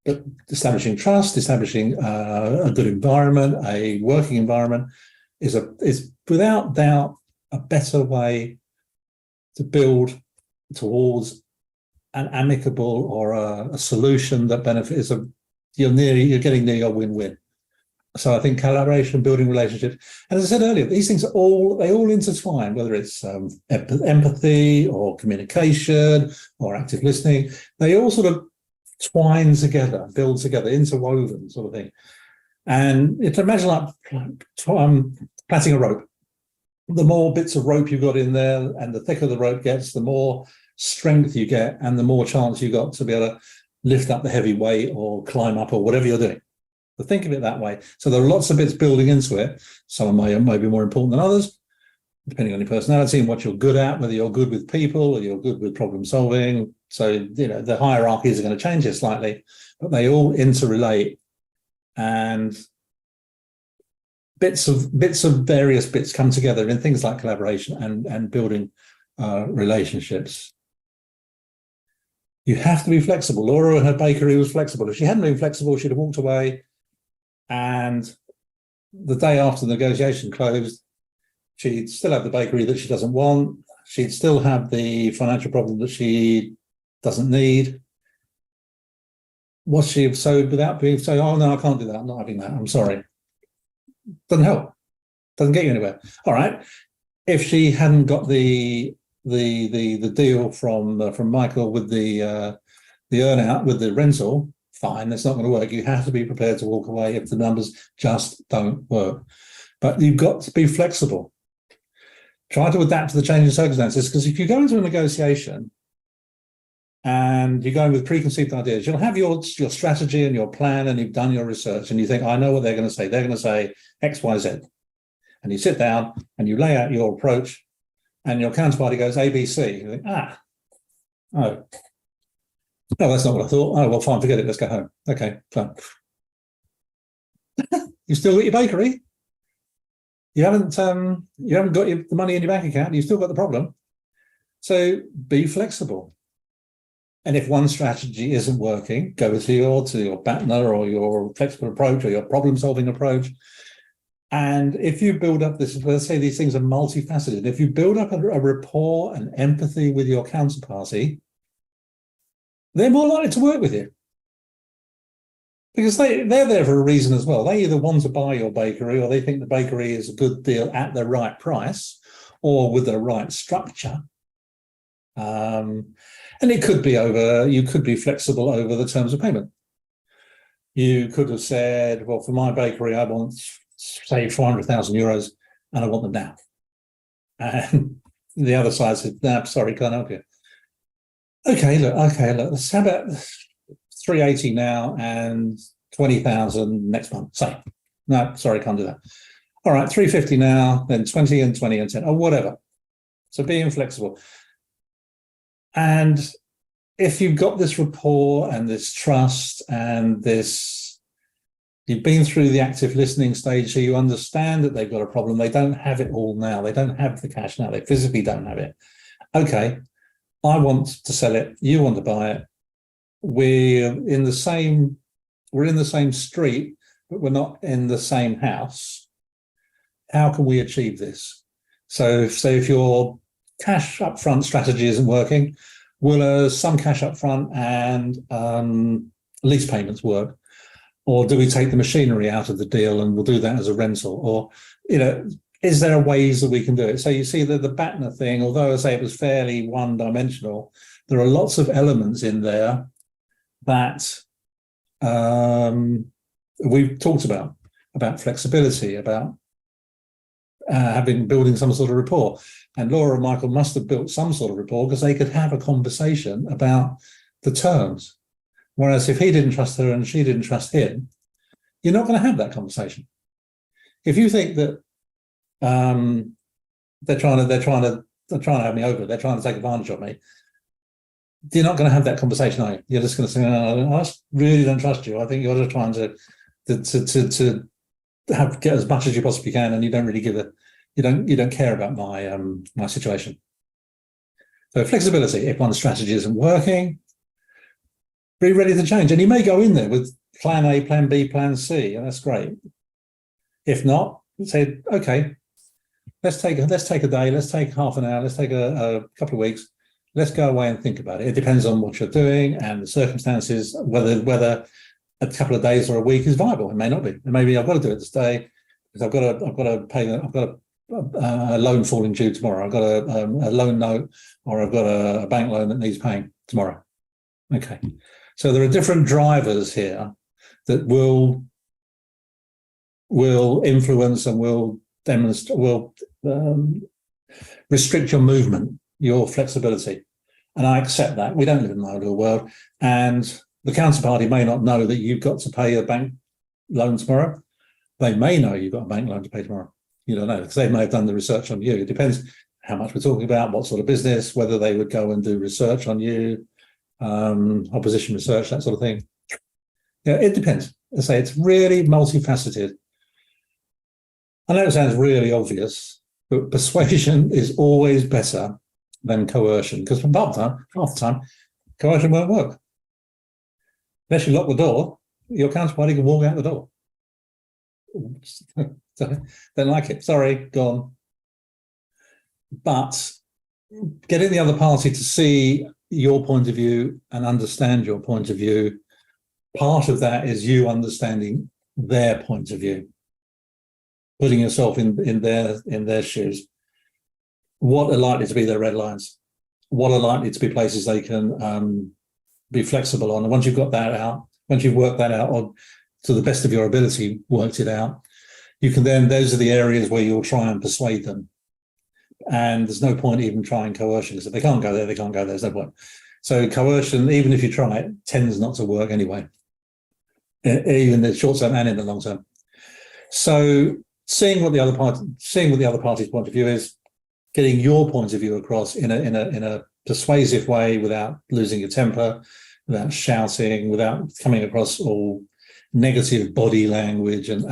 But establishing trust, establishing a good environment, a working environment, is without doubt a better way to build towards an amicable or a solution that benefits. You're getting near your win-win. So I think collaboration, building relationships, and as I said earlier, these things all intertwine. Whether it's empathy or communication or active listening, they all sort of twine together, build together, interwoven sort of thing. And it's imagine like plaiting a rope. The more bits of rope you've got in there, and the thicker the rope gets, the more strength you get, and the more chance you got to be able to lift up the heavy weight or climb up or whatever you're doing. But think of it that way. So there are lots of bits building into it. Some may be more important than others, depending on your personality and what you're good at, whether you're good with people or you're good with problem solving. So, the hierarchies are going to change it slightly, but they all interrelate, and bits of various bits come together in things like collaboration and building relationships. You have to be flexible. Laura in her bakery was flexible. If she hadn't been flexible, she'd have walked away. And the day after the negotiation closed, she'd still have the bakery that she doesn't want. She'd still have the financial problem that she doesn't need. Was she so without being so, oh no, I can't do that, I'm not having that, I'm sorry. Doesn't help. Doesn't get you anywhere. All right. If she hadn't got the deal from Michael with the earn out with the rental, fine, that's not going to work. You have to be prepared to walk away if the numbers just don't work. But you've got to be flexible. Try to adapt to the changing circumstances, because if you go into a negotiation and you're going with preconceived ideas, you'll have your strategy and your plan, and you've done your research, and you think, I know what they're going to say. They're going to say X, Y, Z. And you sit down and you lay out your approach, and your counterparty goes A, B, C. You think, no, that's not what I thought. Oh, well, fine, forget it. Let's go home. Okay, fine. You still got your bakery. You haven't got the money in your bank account. You've still got the problem. So be flexible. And if one strategy isn't working, go to your BATNA or your flexible approach or your problem-solving approach, And if you build up this, let's say these things are multifaceted, if you build up a rapport and empathy with your counterparty, they're more likely to work with you. Because they're there for a reason as well. They either want to buy your bakery, or they think the bakery is a good deal at the right price or with the right structure. And it could be you could be flexible over the terms of payment. You could have said, well, for my bakery, I want, say, 400,000 euros and I want them now. And the other side said, no, sorry, can't help you. Okay, look, let's have about 380 now and 20,000 next month. Say, no, sorry, can't do that. All right, 350 now, then 20 and 20 and 10, or whatever. So being flexible. And if you've got this rapport and this trust and this, you've been through the active listening stage, so you understand that they've got a problem. They don't have it all now. They don't have the cash now. They physically don't have it. Okay, I want to sell it. You want to buy it. We're in the same street, but we're not in the same house. How can we achieve this? So if your cash upfront strategy isn't working, will some cash upfront and lease payments work? Or do we take the machinery out of the deal and we'll do that as a rental? Or, is there ways that we can do it? So you see that the BATNA thing, although I say it was fairly one-dimensional, there are lots of elements in there that we've talked about flexibility, about building some sort of rapport. And Laura and Michael must have built some sort of rapport because they could have a conversation about the terms. Whereas if he didn't trust her and she didn't trust him, you're not going to have that conversation. If you think that they're trying to have me over, they're trying to take advantage of me, you're not going to have that conversation, are you? You're just going to say, no, I really don't trust you. I think you're just trying to get as much as you possibly can, and you don't really you don't care about my situation. So flexibility. If one strategy isn't working, be ready to change. And you may go in there with plan A, plan B, plan C, and that's great. If not, say, okay, let's take a day, let's take half an hour, let's take a couple of weeks. Let's go away and think about it. It depends on what you're doing and the circumstances, whether a couple of days or a week is viable. It may not be. It may be I've got to do it this day because I've got to pay. I've got a loan falling due tomorrow. I've got a loan note, or I've got a bank loan that needs paying tomorrow. Okay, so there are different drivers here that will influence and will demonstrate, restrict your movement, your flexibility. And I accept that. We don't live in an ideal world. And the counterparty may not know that you've got to pay a bank loan tomorrow. They may know you've got a bank loan to pay tomorrow. You don't know, because they may have done the research on you. It depends how much we're talking about, what sort of business, whether they would go and do research on you, opposition research, that sort of thing. Yeah, it depends. I say it's really multifaceted. I know it sounds really obvious, but persuasion is always better than coercion, because from half the time, coercion won't work. Unless you lock the door, your counterparty can walk out the door. Don't like it. Sorry, gone. But getting the other party to see your point of view and understand your point of view, part of that is you understanding their point of view, putting yourself in their shoes. What are likely to be their red lines? What are likely to be places they can be flexible on? And once you've got that out, once you've worked that out, or to the best of your ability, worked it out, you can then, those are the areas where you'll try and persuade them. And there's no point even trying coercion, because if they can't go there, they can't go there. There's no point. So coercion, even if you try it, tends not to work anyway, even in the short term and in the long term. So seeing what the other party's point of view is, getting your point of view across in a persuasive way, without losing your temper, without shouting, without coming across all negative body language and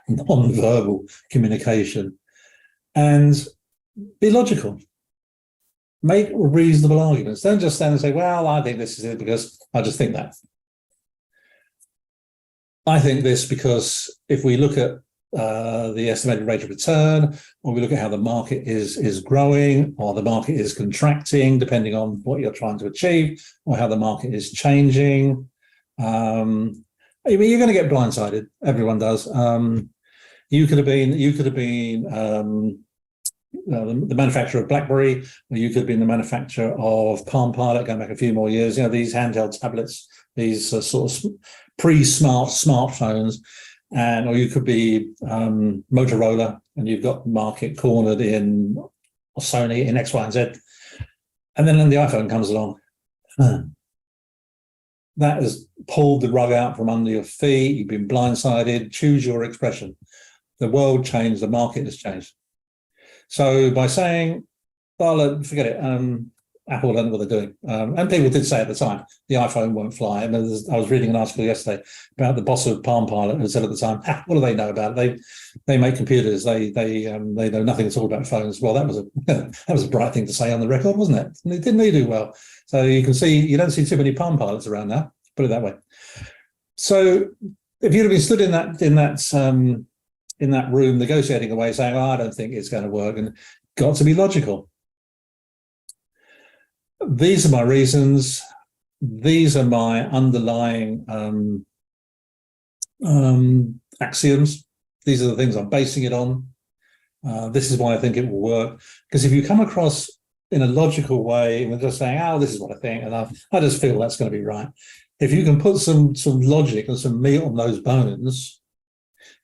non-verbal communication, and be logical. Make reasonable arguments. Don't just stand and say, well, I think this is it because I just think that. I think this because if we look at the estimated rate of return, or we look at how the market is growing, or the market is contracting, depending on what you're trying to achieve, or how the market is changing. You're going to get blindsided. Everyone does. You could have been the manufacturer of BlackBerry, or you could have been the manufacturer of Palm Pilot, going back a few more years. These handheld tablets, these sort of pre-smart smartphones, or you could be Motorola, and you've got the market cornered in, or Sony in X, Y, and Z, and then the iPhone comes along. That has pulled the rug out from under your feet. You've been blindsided. Choose your expression. The world changed. The market has changed. So by saying, well, forget it, Apple don't know what they're doing. And people did say at the time, the iPhone won't fly. And I was reading an article yesterday about the boss of Palm Pilot who said at the time, what do they know about it? They make computers. They know nothing at all about phones. Well, that was a bright thing to say on the record, wasn't it? And it didn't really do well. So you can see, you don't see too many Palm Pilots around now, put it that way. So if you'd have been stood in that room negotiating away, saying, I don't think it's going to work, and got to be logical. These are my reasons. These are my underlying axioms. These are the things I'm basing it on. This is why I think it will work. Because if you come across in a logical way and just saying, this is what I think, and I just feel that's going to be right. If you can put some logic and some meat on those bones,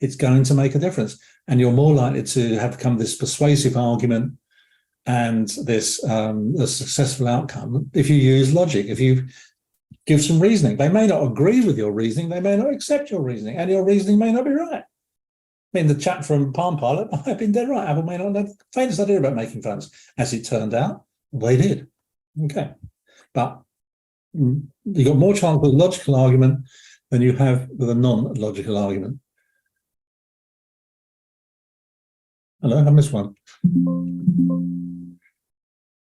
it's going to make a difference. And you're more likely to have come this persuasive argument and this a successful outcome if you use logic, if you give some reasoning. They may not agree with your reasoning, they may not accept your reasoning, and your reasoning may not be right. I mean, the chap from Palm Pilot might have been dead right. Apple may not have the faintest idea about making phones. As it turned out, they did. Okay. But you got more chance with a logical argument than you have with a non-logical argument. Hello, I missed one.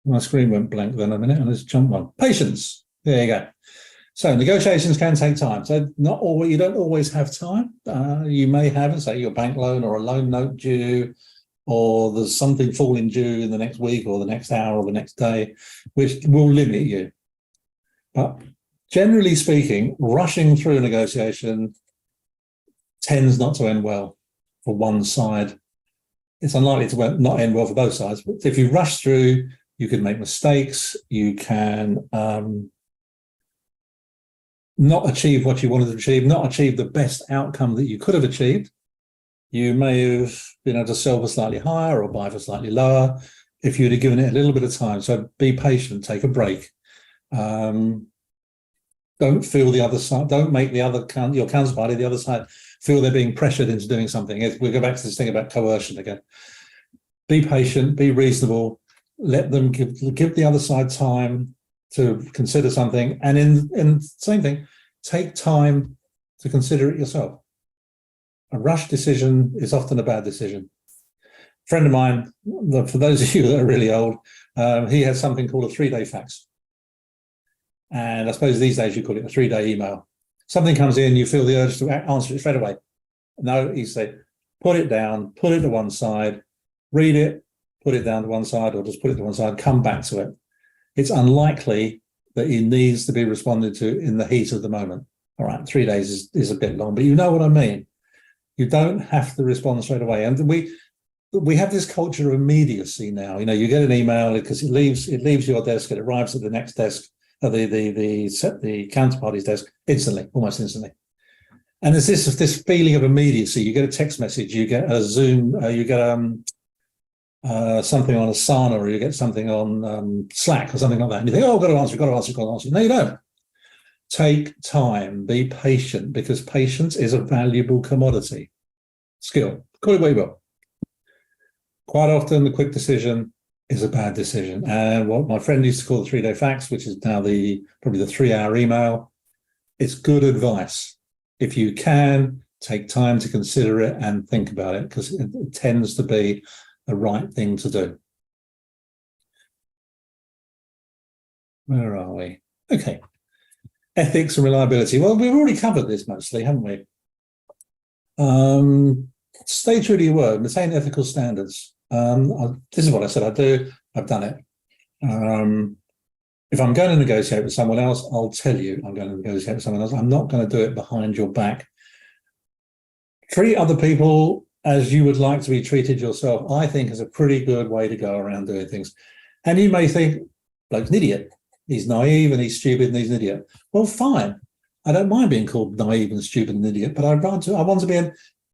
My screen went blank then a minute, and let's jump on. Patience. There you go. So negotiations can take time. So not always, you don't always have time. You may have, say, your bank loan or a loan note due, or there's something falling due in the next week or the next hour or the next day, which will limit you. But generally speaking, rushing through a negotiation tends not to end well for one side. It's unlikely to not end well for both sides. But if you rush through, you can make mistakes. You can not achieve what you wanted to achieve, not achieve the best outcome that you could have achieved. You may have been able to sell for slightly higher or buy for slightly lower if you'd have given it a little bit of time. So be patient, take a break. Don't feel the other side, don't make your counterparty, the other side, feel they're being pressured into doing something. We go back to this thing about coercion again. Be patient, be reasonable, let them give the other side time to consider something, and in same thing, take time to consider it yourself. A rush decision is often a bad decision. A friend of mine, for those of you that are really old, he has something called a 3-day fax. And I suppose these days you call it a 3-day email. Something comes in, you feel the urge to answer it straight away. No, he said, put it down, put it to one side, read it, put it down to one side, or just put it to one side, come back to it. It's unlikely that it needs to be responded to in the heat of the moment. All right, 3 days is a bit long, but you know what I mean. You don't have to respond straight away. And we have this culture of immediacy now. You get an email because it leaves your desk, it arrives at the next desk, the counterparty's desk instantly, almost instantly. And there's this feeling of immediacy. You get a text message, you get a Zoom, you get something on Asana, or you get something on Slack or something like that, and you think, I've got to answer. No, you don't. Take time, be patient, because patience is a valuable commodity. Skill, call it what you will. Quite often the quick decision is a bad decision. And what my friend used to call the 3-day fax, which is now probably the 3-hour email, it's good advice. If you can, take time to consider it and think about it, because it tends to be the right thing to do. Where are we? Okay. Ethics and reliability. Well, we've already covered this mostly, haven't we? stay true to your word, maintain ethical standards. This is what I said I'd do. I've done it. If I'm going to negotiate with someone else, I'll tell you I'm going to negotiate with someone else. I'm not going to do it behind your back. Treat other people as you would like to be treated yourself, I think, is a pretty good way to go around doing things. And you may think, bloke's an idiot. He's naive and he's stupid and he's an idiot. Well, fine. I don't mind being called naive and stupid and idiot, but I want to be an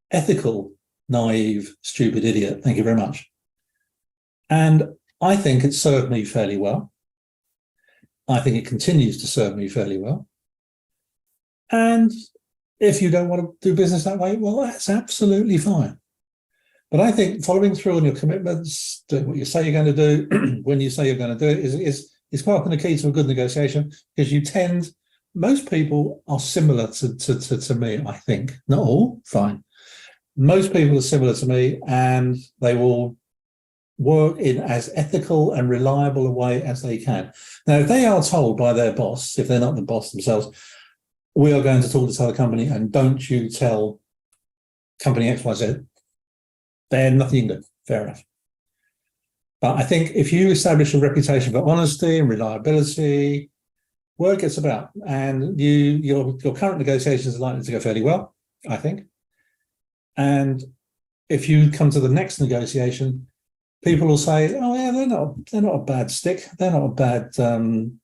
ethical, naive, stupid idiot. Thank you very much. And I think it served me fairly well. I think it continues to serve me fairly well. And if you don't want to do business that way, well, that's absolutely fine. But I think following through on your commitments, doing what you say you're going to do, when you say you're going to do it, is quite often the key to a good negotiation, because most people are similar to me, I think. Not all, fine. Most people are similar to me, and they will work in as ethical and reliable a way as they can. Now, if they are told by their boss, if they're not the boss themselves, we are going to talk to this other company and don't you tell company XYZ, then nothing you can do. Fair enough. But I think if you establish a reputation for honesty and reliability, word gets about, and your current negotiations are likely to go fairly well, I think. And if you come to the next negotiation, people will say, "Oh yeah, they're not a bad stick. They're not a bad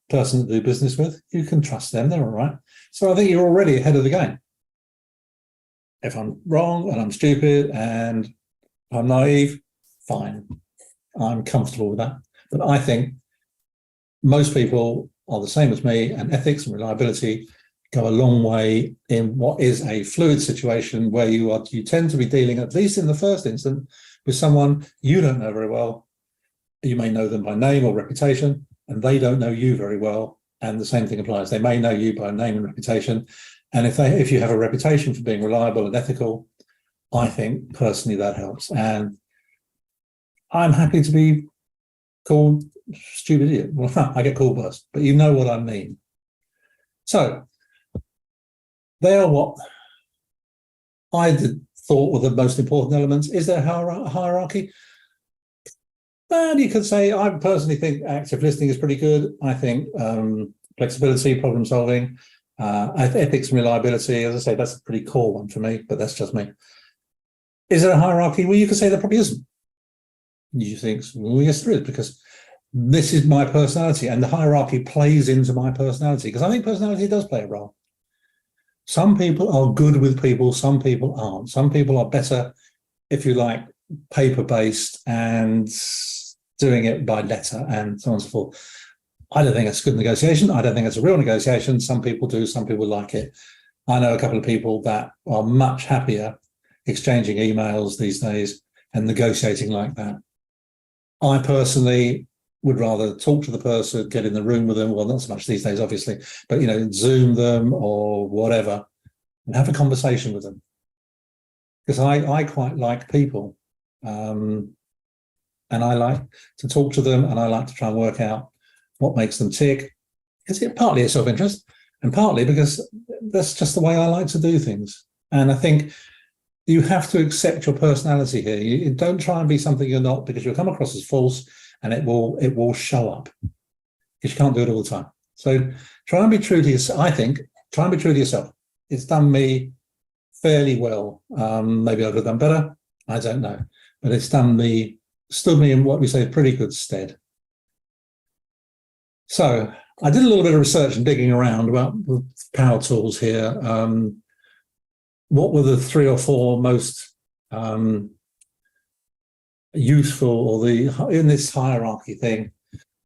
person to do business with. You can trust them. They're all right." So I think you're already ahead of the game. If I'm wrong and I'm stupid and I'm naive, fine. I'm comfortable with that. But I think most people are the same as me, and ethics and reliability go a long way in what is a fluid situation where you tend to be dealing, at least in the first instance, with someone you don't know very well. You may know them by name or reputation, and they don't know you very well. And the same thing applies. They may know you by name and reputation. And if you have a reputation for being reliable and ethical, I think personally that helps. And I'm happy to be called stupid idiot. Well, I get called worse, but you know what I mean. So they are what I thought were the most important elements. Is there a hierarchy? And you could say, I personally think active listening is pretty good. I think flexibility, problem solving, ethics and reliability, as I say, that's a pretty core one for me, but that's just me. Is there a hierarchy? Well, you could say there probably isn't. You think, well, yes, there is, because this is my personality, and the hierarchy plays into my personality, because I think personality does play a role. Some people are good with people, some people aren't. Some people are better, if you like, paper-based and doing it by letter and so on and so forth. I don't think it's a good negotiation. I don't think it's a real negotiation. Some people do, some people like it. I know a couple of people that are much happier exchanging emails these days and negotiating like that. I personally would rather talk to the person, get in the room with them, well, not so much these days, obviously, but, Zoom them or whatever, and have a conversation with them. Because I quite like people, and I like to talk to them, and I like to try and work out what makes them tick. It's partly a self-interest, and partly because that's just the way I like to do things. And I think you have to accept your personality here. You don't try and be something you're not, because you'll come across as false, and it will show up, because you can't do it all the time. So try and be true to yourself. I think try and be true to yourself. It's done me fairly well. Maybe I could have done better. I don't know, but it's stood me in what we say pretty good stead. So I did a little bit of research and digging around about the power tools here. What were the 3 or 4 most useful, or in this hierarchy thing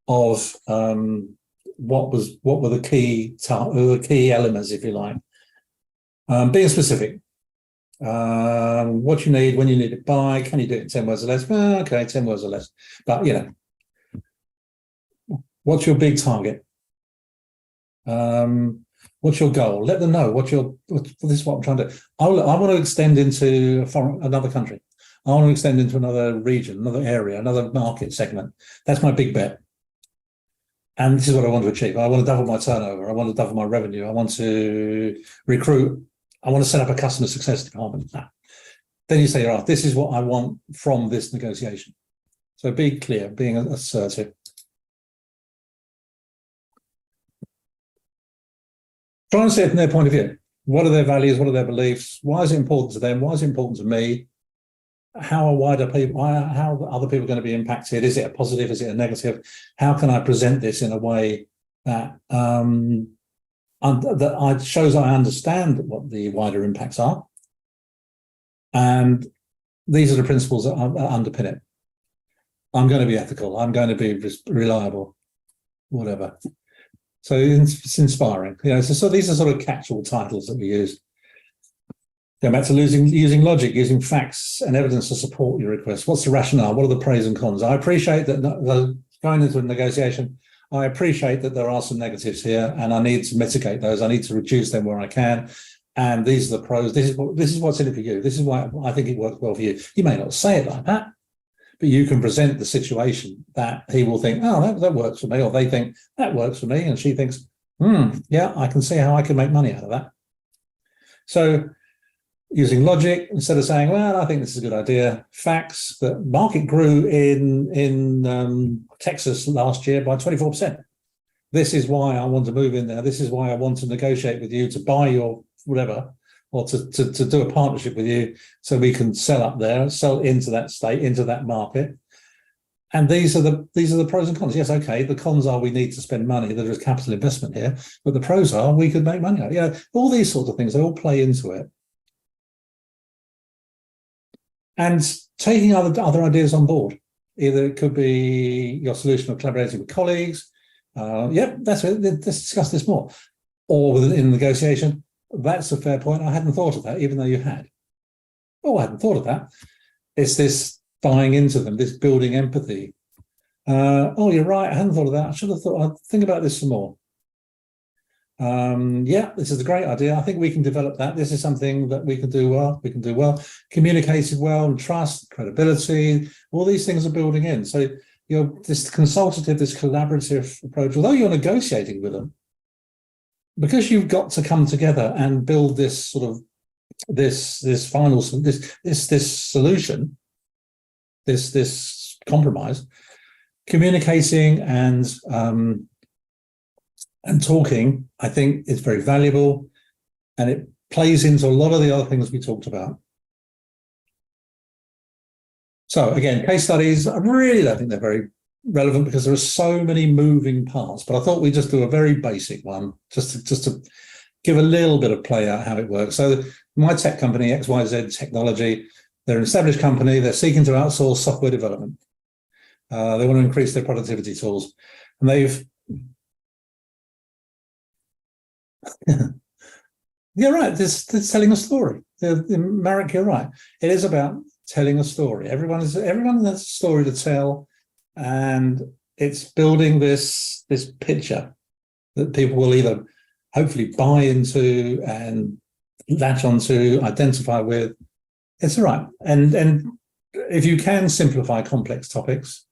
of what were the key elements, if you like? Being specific. What you need, when you need it by, can you do it in 10 words or less? Well, okay, 10 words or less. But, what's your big target? What's your goal? Let them know this is what I'm trying to do. I want to extend into another country. I want to extend into another region, another area, another market segment. That's my big bet. And this is what I want to achieve. I want to double my turnover. I want to double my revenue. I want to recruit. I want to set up a customer success department. then you say, right, this is what I want from this negotiation. So be clear, being assertive. Try and see it from their point of view. What are their values? What are their beliefs? Why is it important to them? Why is it important to me? How are other people going to be impacted? Is it a positive? Is it a negative? How can I present this in a way that shows I understand what the wider impacts are? And these are the principles that underpin it. I'm going to be ethical. I'm going to be reliable, whatever. So it's inspiring. So these are sort of catch-all titles that we use. Going back to using logic, using facts and evidence to support your request. What's the rationale? What are the pros and cons? I appreciate that going into a negotiation, I appreciate that there are some negatives here and I need to mitigate those. I need to reduce them where I can. And these are the pros. This is what's in it for you. This is why I think it works well for you. You may not say it like that, but you can present the situation that he will think, oh, that works for me, or they think that works for me, and she thinks, yeah, I can see how I can make money out of that. So using logic, instead of saying, well, I think this is a good idea, facts. The market grew in Texas last year by 24%. This is why I want to move in there. This is why I want to negotiate with you to buy your whatever, or to do a partnership with you so we can sell up there, sell into that state, into that market. And these are the pros and cons. Yes, okay, the cons are we need to spend money, there is capital investment here, but the pros are we could make money out. All these sorts of things, they all play into it. And taking other ideas on board. Either it could be your solution of collaborating with colleagues. Yep, that's it, let's discuss this more. Or in negotiation, that's a fair point. I hadn't thought of that, even though you had. Oh, I hadn't thought of that. It's this buying into them, this building empathy. Oh, you're right. I hadn't thought of that. I should have thought. I'd think about this some more. Yeah, this is a great idea. I think we can develop that. This is something that we can do well. We can do well. Communicated well, and trust, credibility. All these things are building in. So this consultative, this collaborative approach. Although you're negotiating with them, because you've got to come together and build this sort of this solution, this compromise, communicating and talking, I think is very valuable, and it plays into a lot of the other things we talked about. So again, case studies, I really don't think they're very relevant because there are so many moving parts, but I thought we'd just do a very basic one just to give a little bit of play out how it works. So my tech company, XYZ Technology, they're an established company. They're seeking to outsource software development. They want to increase their productivity tools, and they've you're right, it's telling a story. Marek, you're right. It is about telling a story. Everyone has a story to tell. And it's building this picture that people will either hopefully buy into and latch onto, identify with. It's all right. And if you can simplify complex topics,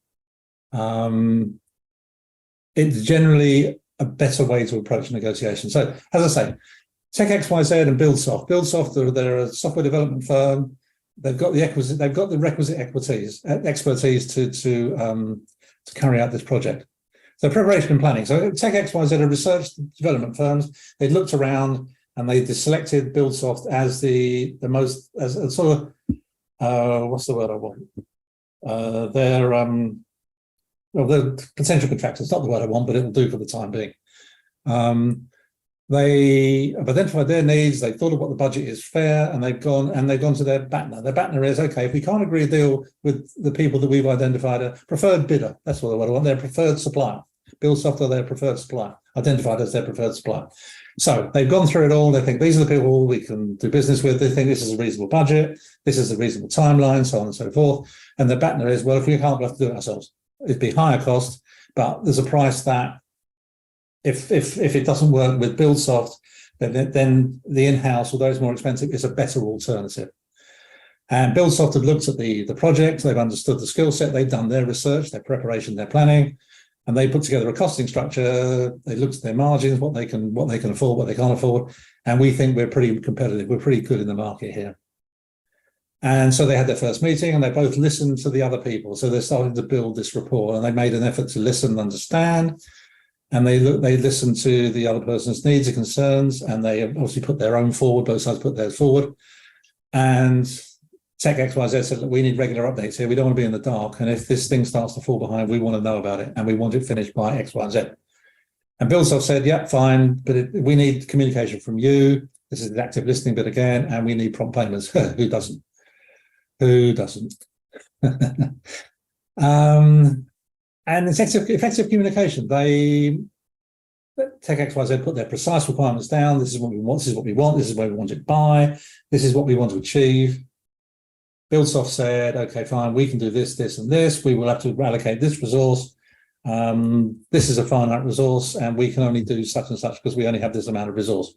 it's generally a better way to approach negotiation. So as I say, Tech XYZ and BuildSoft. BuildSoft, they're a software development firm. They've got the requisite expertise to carry out this project. So preparation and planning. So Tech XYZ are research development firms. They looked around and they selected BuildSoft as the most, as a sort of what's the word I want? They're potential contractors. Not the word I want, but it will do for the time being. They have identified their needs. They thought of what the budget is fair, and they've gone to their BATNA. Their BATNA is, okay, if we can't agree a deal with the people that we've identified, a preferred bidder, that's what I want, their preferred supplier. BuildSoft are their preferred supplier, identified as their preferred supplier. So they've gone through it all. They think these are the people we can do business with. They think this is a reasonable budget. This is a reasonable timeline, so on and so forth. And the BATNA is, well, if we can't, we'll have to do it ourselves. It'd be higher cost, but there's a price that if it doesn't work with BuildSoft, then the in-house, although it's more expensive, is a better alternative. And BuildSoft have looked at the project, they've understood the skill set, they've done their research, their preparation, their planning, and they put together a costing structure. They looked at their margins, what they can afford, what they can't afford, and we think we're pretty competitive. We're pretty good in the market here. And so they had their first meeting and they both listened to the other people. So they started to build this rapport and they made an effort to listen and understand. And they listened to the other person's needs and concerns, and they obviously put their own forward, both sides put theirs forward. And Tech XYZ said, look, we need regular updates here. We don't want to be in the dark. And if this thing starts to fall behind, we want to know about it and we want it finished by X, Y, and Z. And BuildSoft said, yeah, fine, but we need communication from you. This is the active listening bit again, and we need prompt payments. Who doesn't? Who doesn't? And effective communication. Tech XYZ put their precise requirements down. This is what we want. This is what we want. This is where we want it by. This is what we want to achieve. BuildSoft said, okay, fine, we can do this, this, and this. We will have to allocate this resource. This is a finite resource, and we can only do such and such because we only have this amount of resource.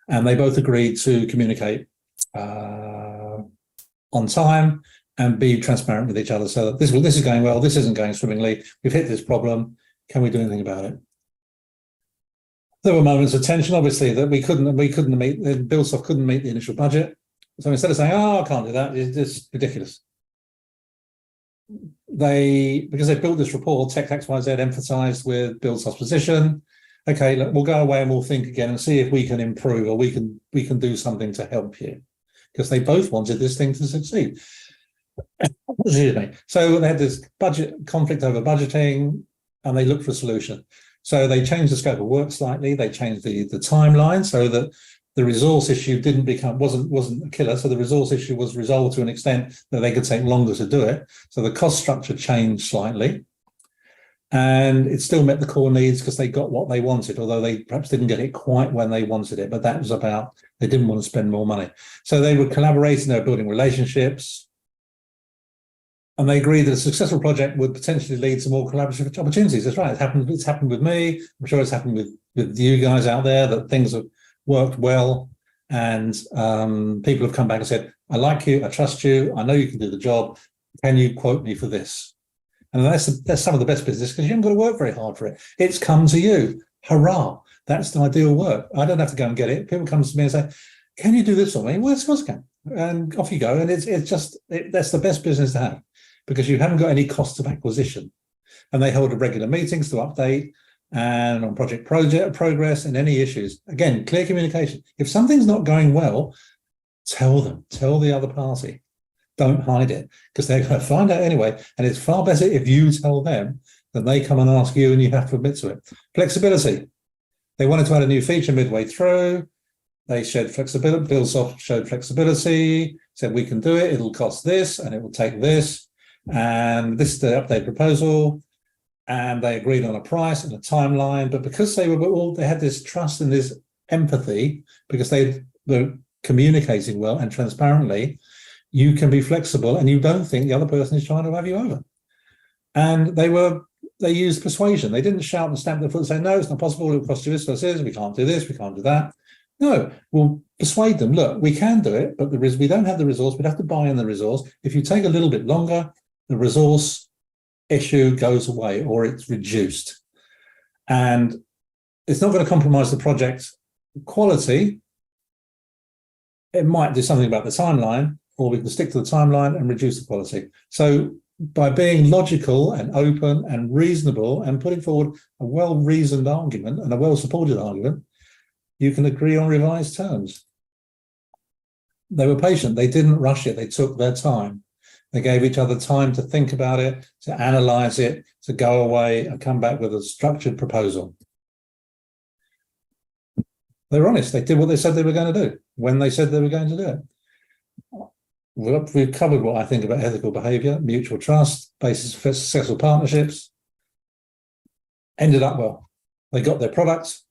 And they both agreed to communicate on time and be transparent with each other, so that this is going well, this isn't going swimmingly, we've hit this problem, can we do anything about it? There were moments of tension, obviously, that we couldn't meet, BuildSoft couldn't meet the initial budget. So instead of saying, oh, I can't do that, it's just ridiculous. Because they built this rapport, Tech XYZ emphasized with BuildSoft's position, okay, look, we'll go away and we'll think again and see if we can improve or we can do something to help you. Because they both wanted this thing to succeed. Excuse me. So they had this budget conflict over budgeting, and they looked for a solution. So they changed the scope of work slightly. They changed the timeline so that the resource issue wasn't a killer. So the resource issue was resolved to an extent that they could take longer to do it. So the cost structure changed slightly, and it still met the core needs because they got what they wanted, although they perhaps didn't get it quite when they wanted it. But that was about, they didn't want to spend more money. So they were collaborating, they were building relationships, and they agreed that a successful project would potentially lead to more collaborative opportunities. That's right. It's happened with me. I'm sure it's happened with you guys out there, that things have worked well, and people have come back and said, I like you, I trust you, I know you can do the job. Can you quote me for this? And that's some of the best business, because you haven't got to work very hard for it. It's come to you. Hurrah. That's the ideal work. I don't have to go and get it. People come to me and say, can you do this for me? Well, of course I can. And off you go. And that's the best business to have, because you haven't got any cost of acquisition. And they hold regular meetings to update and on project progress and any issues. Again, clear communication. If something's not going well, tell them, tell the other party. Don't hide it, because they're going to find out anyway. And it's far better if you tell them than they come and ask you and you have to admit to it. Flexibility. They wanted to add a new feature midway through. They showed flexibility. BuildSoft showed flexibility, said we can do it. It'll cost this and it will take this. And this is the update proposal. And they agreed on a price and a timeline. But because they had this trust and this empathy, because they were communicating well and transparently, you can be flexible and you don't think the other person is trying to have you over. And they used persuasion. They didn't shout and stamp their foot and say, no, it's not possible, it'll cost you this, we can't do this, we can't do that. No, we'll persuade them, look, we can do it, but we don't have the resource, we'd have to buy in the resource. If you take a little bit longer, the resource issue goes away or it's reduced. And it's not going to compromise the project quality. It might do something about the timeline, or we can stick to the timeline and reduce the quality. So by being logical and open and reasonable and putting forward a well-reasoned argument and a well-supported argument, you can agree on revised terms. They were patient. They didn't rush it. They took their time. They gave each other time to think about it, to analyze it, to go away and come back with a structured proposal. They were honest. They did what they said they were going to do when they said they were going to do it. We've covered what I think about ethical behavior, mutual trust, basis for successful partnerships. Ended up well. They got their products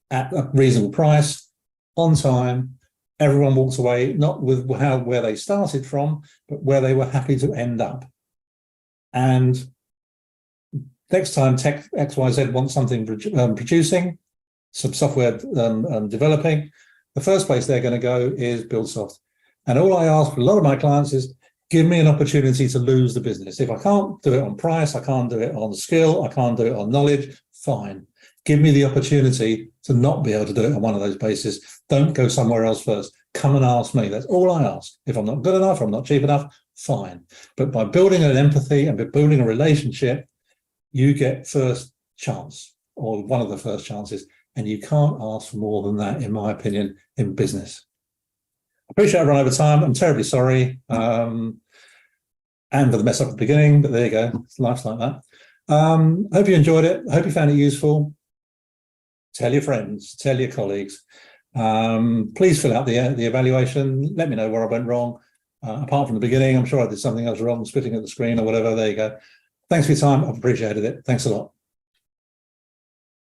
at a reasonable price, on time. Everyone walks away, not with where they started from, but where they were happy to end up. And next time Tech XYZ wants something producing, some software developing, the first place they're going to go is BuildSoft. And all I ask for a lot of my clients is, give me an opportunity to lose the business. If I can't do it on price, I can't do it on skill, I can't do it on knowledge, fine. Give me the opportunity to not be able to do it on one of those bases. Don't go somewhere else first. come and ask me. That's all I ask. If I'm not good enough, or I'm not cheap enough, fine. But by building an empathy and by building a relationship, you get first chance, or one of the first chances, and you can't ask for more than that, in my opinion, in business. I appreciate I've run over time. I'm terribly sorry. And for the mess up at the beginning, but there you go. Life's like that. Hope you enjoyed it. I hope you found it useful. Tell your friends, tell your colleagues. Please fill out the evaluation. Let me know where I went wrong. Apart from the beginning, I'm sure I did something else wrong, spitting at the screen or whatever. There you go. Thanks for your time. I've appreciated it. Thanks a lot.